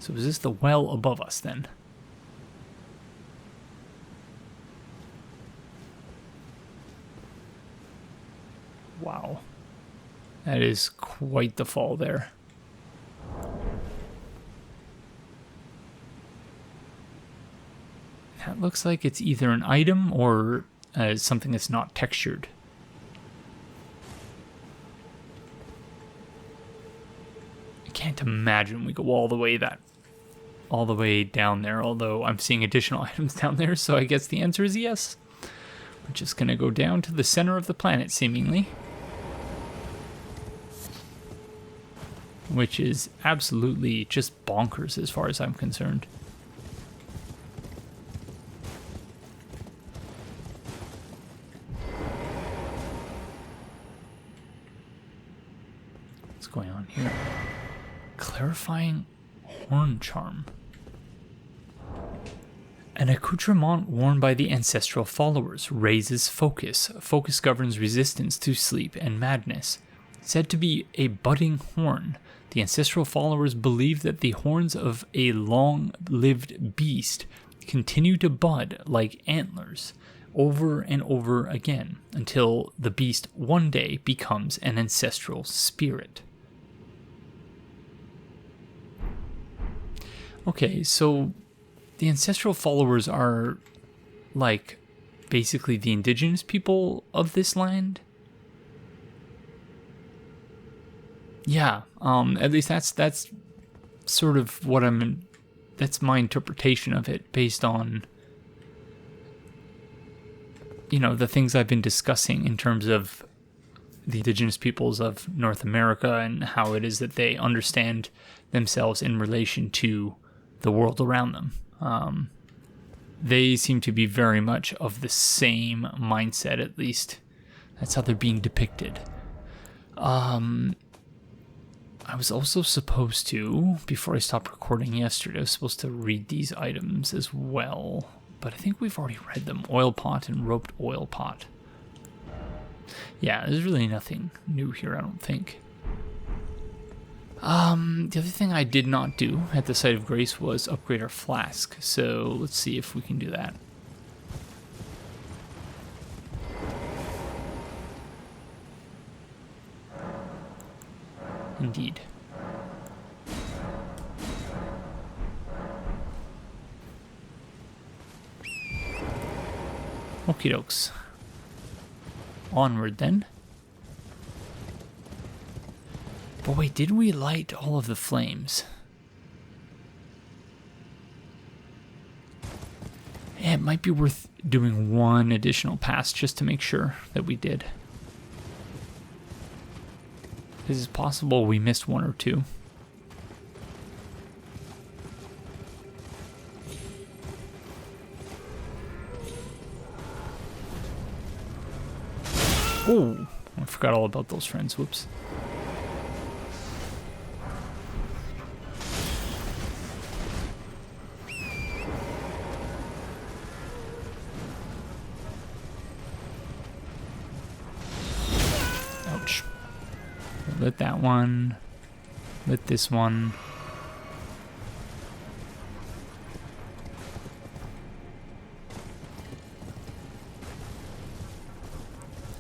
So is this the well above us then? Wow. That is quite the fall there. That looks like it's either an item or something that's not textured. I can't imagine we go all the way down there, although I'm seeing additional items down there, so I guess the answer is yes. We're just gonna go down to the center of the planet, seemingly. Which is absolutely just bonkers as far as I'm concerned. What's going on here? Clarifying horn charm. An accoutrement worn by the ancestral followers raises focus. Focus governs resistance to sleep and madness. Said to be a budding horn, the ancestral followers believe that the horns of a long-lived beast continue to bud like antlers over and over again until the beast one day becomes an ancestral spirit. Okay, so the ancestral followers are like basically the indigenous people of this land. Yeah, at least that's sort of what that's my interpretation of it based on, you know, the things I've been discussing in terms of the indigenous peoples of North America and how it is that they understand themselves in relation to the world around them. They seem to be very much of the same mindset, at least. That's how they're being depicted. I was also supposed to, before I stopped recording yesterday, I was supposed to read these items as well. But I think we've already read them. Oil pot and roped oil pot. Yeah, there's really nothing new here, I don't think. The other thing I did not do at the Site of Grace was upgrade our flask. So let's see if we can do that. Indeed. Okie dokes. Onward then. But wait, did we light all of the flames? Yeah, it might be worth doing one additional pass just to make sure that we did. Because it's possible we missed one or two. Oh, I forgot all about those friends. Whoops. Ouch. Lit that one. Lit this one.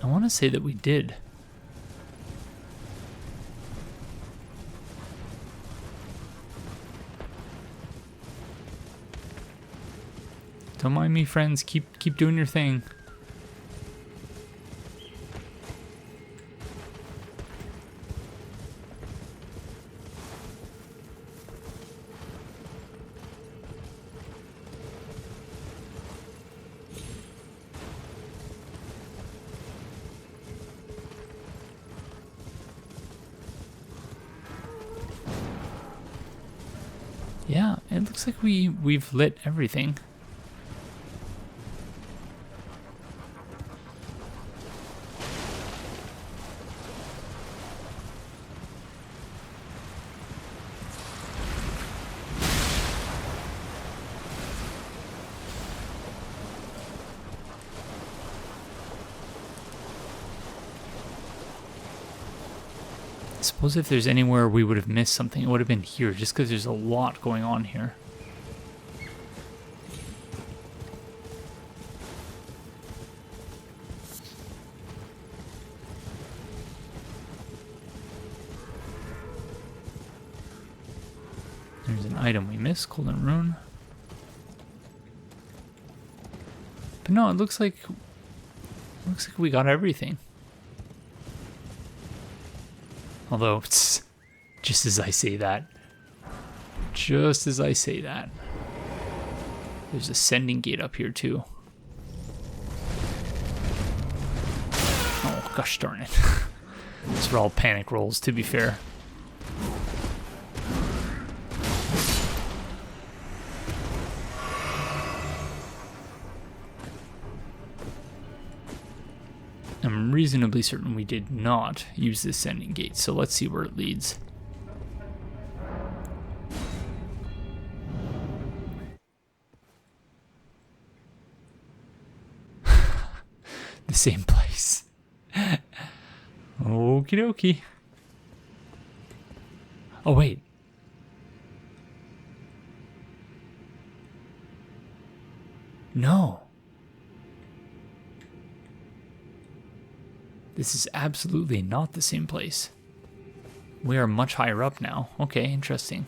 I want to say that we did. Don't mind me, friends. Keep doing your thing. Yeah, it looks like we've lit everything. I suppose if there's anywhere we would have missed something, it would have been here, just because there's a lot going on here. There's an item we missed, Golden Rune. But no, it looks like we got everything. Although, it's just as I say that. Just as I say that. There's a sending gate up here, too. Oh, gosh darn it. These are all panic rolls, to be fair. I'm reasonably certain we did not use this sending gate, so let's see where it leads. The same place. Okie dokie. Oh, wait. No. This is absolutely not the same place. We are much higher up now. Okay, interesting.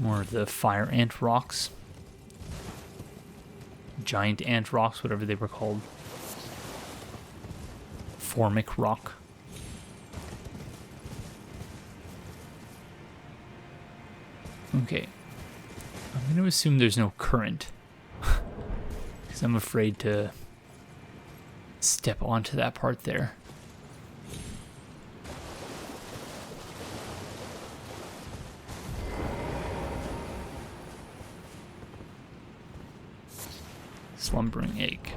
More of the fire ant rocks. Giant ant rocks, whatever they were called. Formic rock. Okay. I'm going to assume there's no current. Because I'm afraid to step onto that part there. Slumbering egg.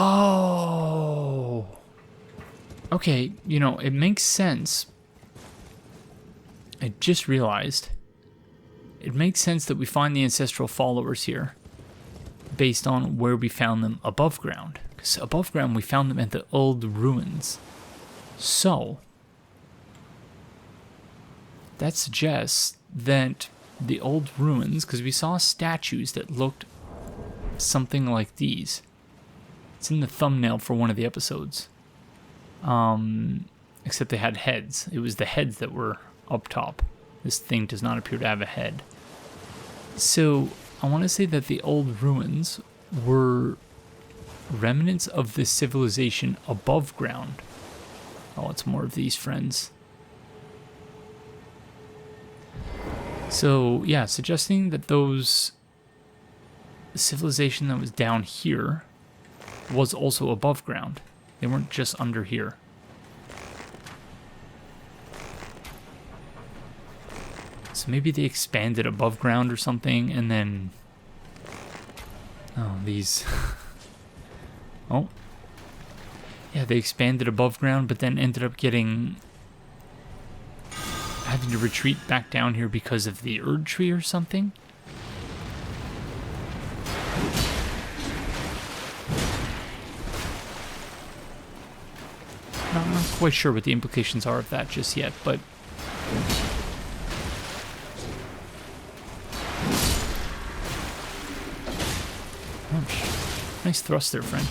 Oh. Okay, you know, it makes sense. I just realized. It makes sense that we find the ancestral followers here based on where we found them above ground. Because above ground we found them at the old ruins. So, that suggests that the old ruins, because we saw statues that looked something like these. It's in the thumbnail for one of the episodes. Except they had heads. It was the heads that were up top. This thing does not appear to have a head. So, I want to say that the old ruins were remnants of the civilization above ground. Oh, it's more of these friends. So, yeah, suggesting that the civilization that was down here was also above ground. They weren't just under here. So maybe they expanded above ground or something, and then... Oh, these... Oh. Yeah, they expanded above ground, but then ended up having to retreat back down here because of the Erd Tree or something. I'm not quite sure what the implications are of that just yet, but... Ouch. Nice thrust there, friend.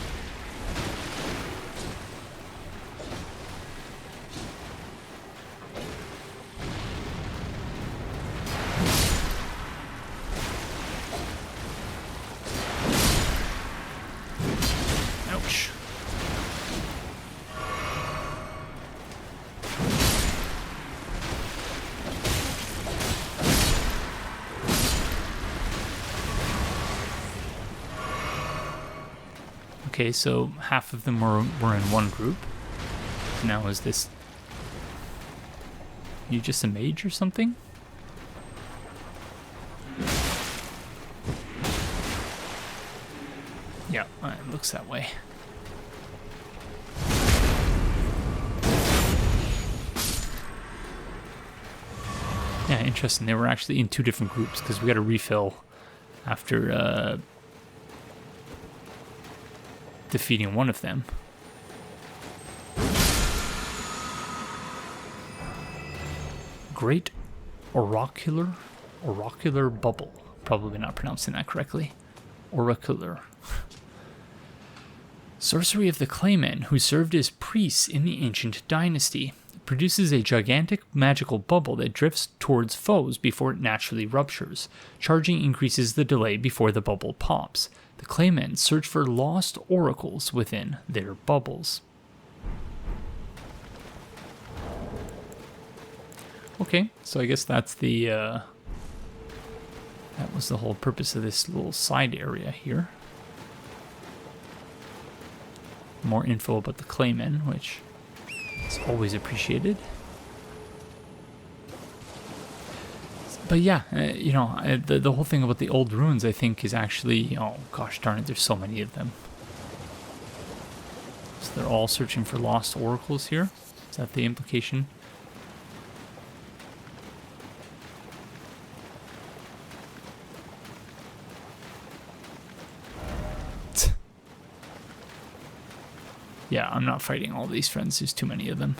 Ouch. Okay, so half of them were in one group. Now is this... You just a mage or something? Yeah, it looks that way. Yeah, interesting. They were actually in two different groups because we got a refill after defeating one of them. Great oracular bubble. Probably not pronouncing that correctly. Oracular. Sorcery of the Claymen, who served as priests in the ancient dynasty, produces a gigantic magical bubble that drifts towards foes before it naturally ruptures. Charging increases the delay before the bubble pops. The Claymen search for lost oracles within their bubbles. Okay, so I guess that's the, that was the whole purpose of this little side area here. More info about the Claymen, which is always appreciated. But yeah, you know, the whole thing about the old ruins, I think, is actually, oh gosh darn it, there's so many of them. So they're all searching for lost oracles here? Is that the implication? Yeah, I'm not fighting all these friends, there's too many of them.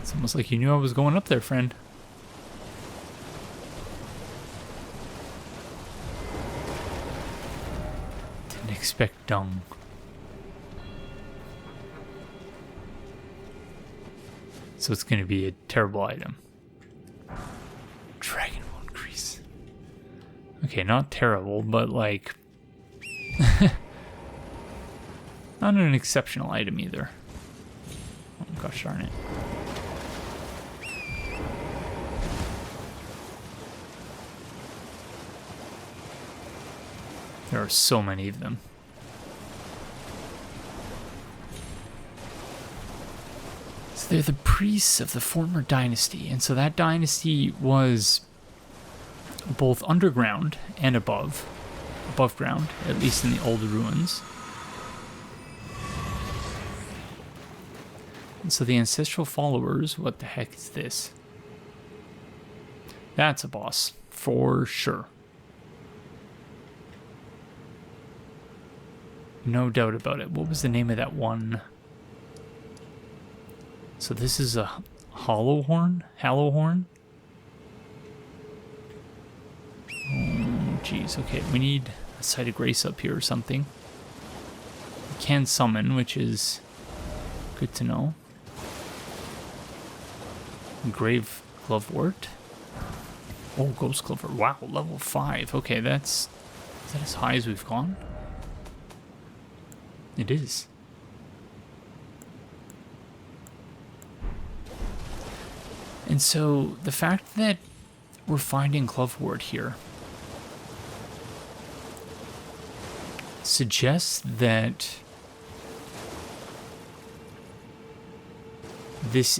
It's almost like you knew I was going up there, friend. Didn't expect dung. So it's going to be a terrible item. Dragonkin grease. Okay, not terrible, but like... not an exceptional item either. Oh gosh darn it. There are so many of them. So they're the priests of the former dynasty, and so that dynasty was both underground and above ground, at least in the old ruins. And so the ancestral followers, what the heck is this? That's a boss, for sure. No doubt about it. What was the name of that one? So this is a Hallowhorn? Oh, jeez. Okay, we need a Site of Grace up here or something. We can summon, which is good to know. Grave Glovewort. Oh, Ghost Clover. Wow, level 5. Okay, is that as high as we've gone? It is. And so the fact that we're finding Glovewort here suggests that this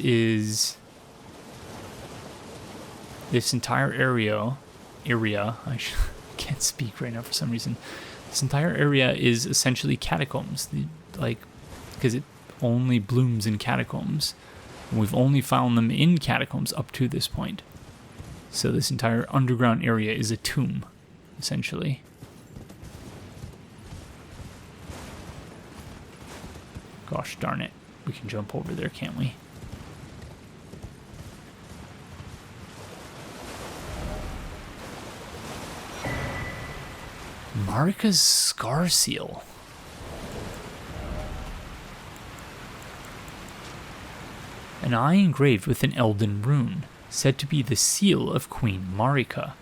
entire area, I can't speak right now for some reason. This entire area is essentially catacombs, because it only blooms in catacombs. And we've only found them in catacombs up to this point. So this entire underground area is a tomb, essentially. Gosh darn it. We can jump over there, can't we? Marika's Scar Seal. An eye engraved with an Elden rune, said to be the seal of Queen Marika.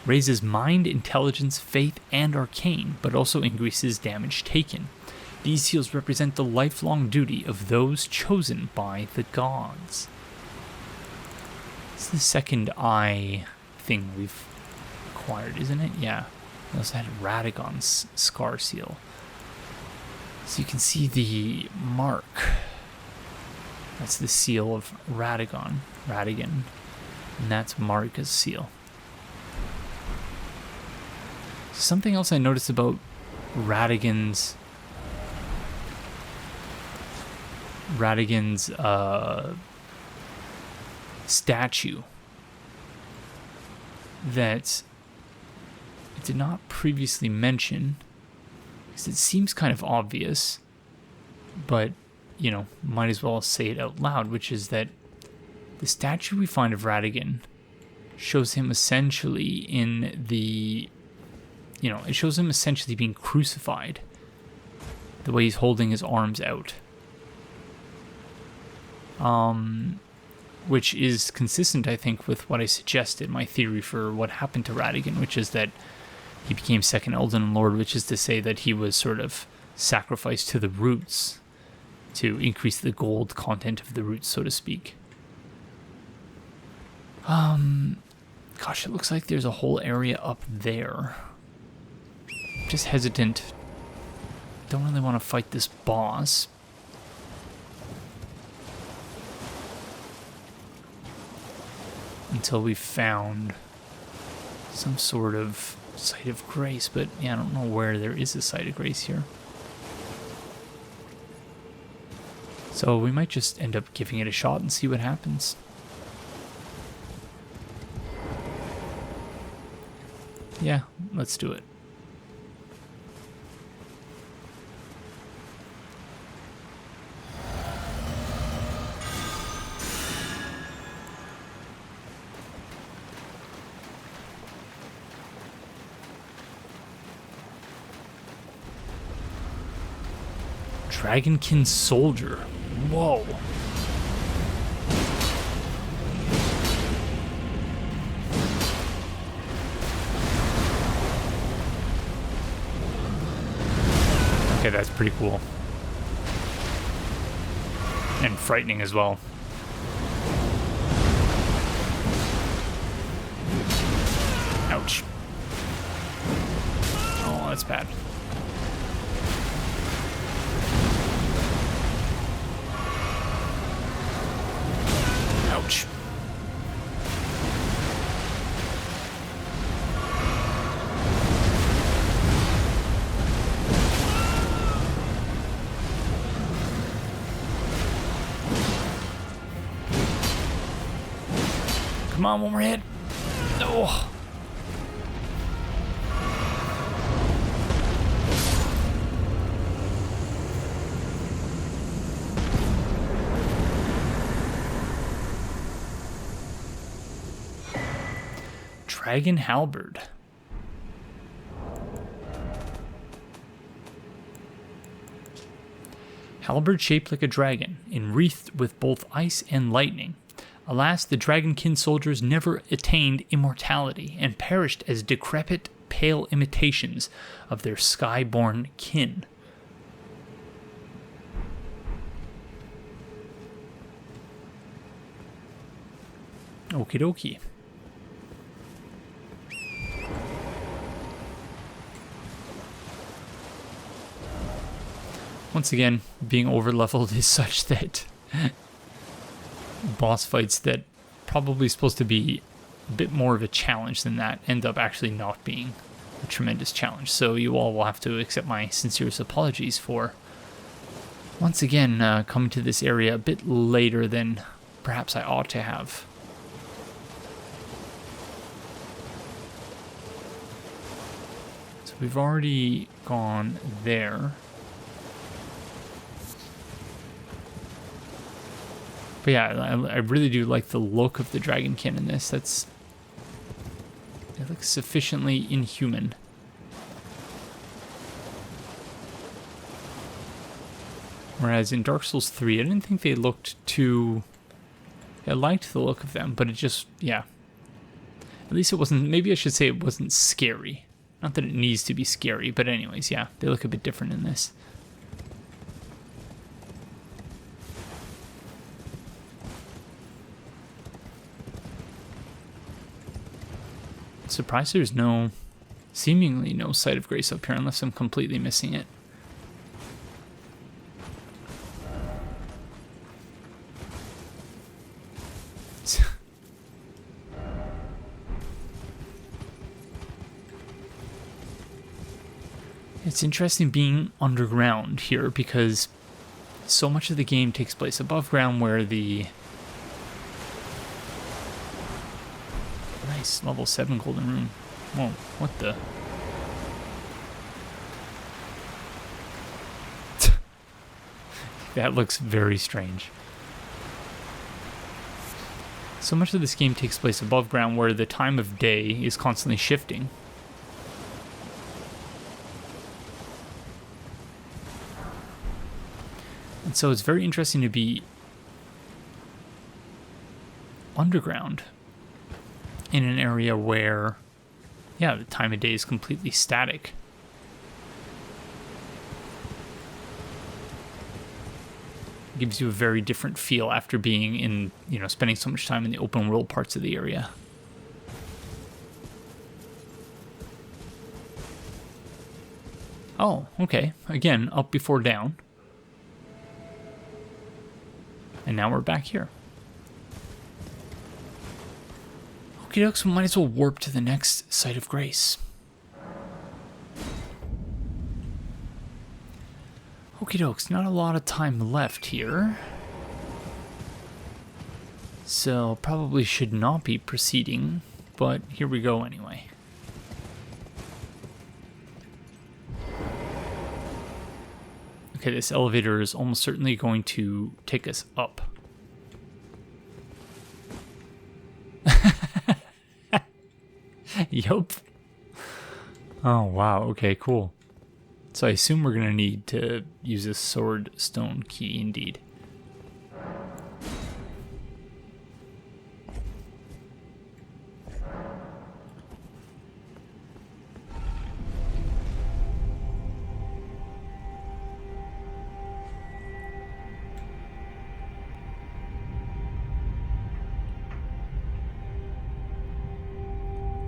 Raises mind, intelligence, faith, and arcane, but also increases damage taken. These seals represent the lifelong duty of those chosen by the gods. It's the second eye thing we've acquired, isn't it? Yeah. We also had Radagon's Scar Seal. So you can see the mark. That's the seal of Radagon. And that's Marika's seal. Something else I noticed about Radagon's statue that I did not previously mention, because it seems kind of obvious, but might as well say it out loud, which is that the statue we find of Radagon shows him essentially it shows him essentially being crucified, the way he's holding his arms out. Which is consistent, I think, with what I suggested, my theory for what happened to Radagon, which is that he became second Elden Lord, which is to say that he was sort of sacrificed to the roots to increase the gold content of the roots, so to speak. Gosh, it looks like there's a whole area up there. Just hesitant. Don't really want to fight this boss. Until we've found some sort of site of grace, but yeah, I don't know where there is a site of grace here. So we might just end up giving it a shot and see what happens. Yeah, let's do it. Dragonkin Soldier. Whoa. Okay, that's pretty cool. And frightening as well. Ouch. Oh, that's bad. Ouch. Come on, one more hit. Oh. Dragon Halberd. Halberd shaped like a dragon, enwreathed with both ice and lightning. Alas, the Dragonkin soldiers never attained immortality and perished as decrepit, pale imitations of their sky-born kin. Okie dokie. Once again, being over-leveled is such that boss fights that probably supposed to be a bit more of a challenge than that end up actually not being a tremendous challenge. So you all will have to accept my sincerest apologies for once again coming to this area a bit later than perhaps I ought to have. So we've already gone there. But yeah, I really do like the look of the Dragonkin in this. It looks sufficiently inhuman. Whereas in Dark Souls 3, I didn't think they looked too... I liked the look of them, but it just, yeah. At least it wasn't, maybe I should say it wasn't scary. Not that it needs to be scary, but anyways, yeah, they look a bit different in this. Surprised there's seemingly no Site of Grace up here unless I'm completely missing it. It's interesting being underground here because so much of the game takes place above ground where the level 7 golden rune. Whoa, what the? That looks very strange. So much of this game takes place above ground where the time of day is constantly shifting. And so it's very interesting to be underground in an area where, yeah, the time of day is completely static. It gives you a very different feel after being in, spending so much time in the open world parts of the area. Oh, okay. Again, up before down. And now we're back here. Okie dokes, we might as well warp to the next Site of Grace. Okie dokes, not a lot of time left here. So probably should not be proceeding, but here we go anyway. Okay, this elevator is almost certainly going to take us up. Yup. Oh, wow. Okay, cool. So I assume we're going to need to use a sword stone key indeed.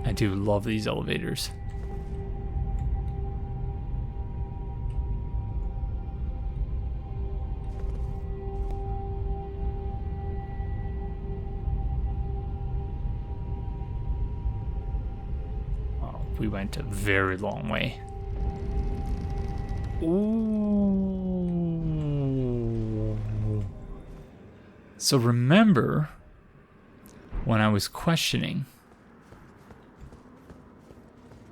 I do love these elevators. Oh, we went a very long way. Ooh. So remember when I was questioning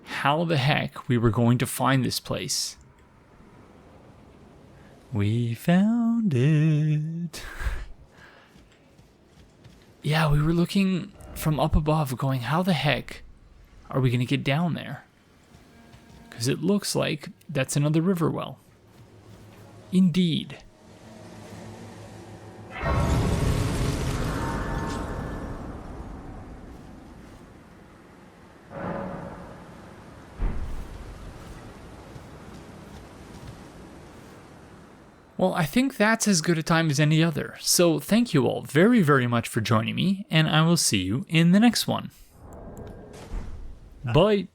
how the heck we were going to find this place? We found it. Yeah, we were looking from up above going, how the heck are we going to get down there? Because it looks like that's another river well. Indeed. Well, I think that's as good a time as any other. So thank you all very, very much for joining me, and I will see you in the next one. Bye.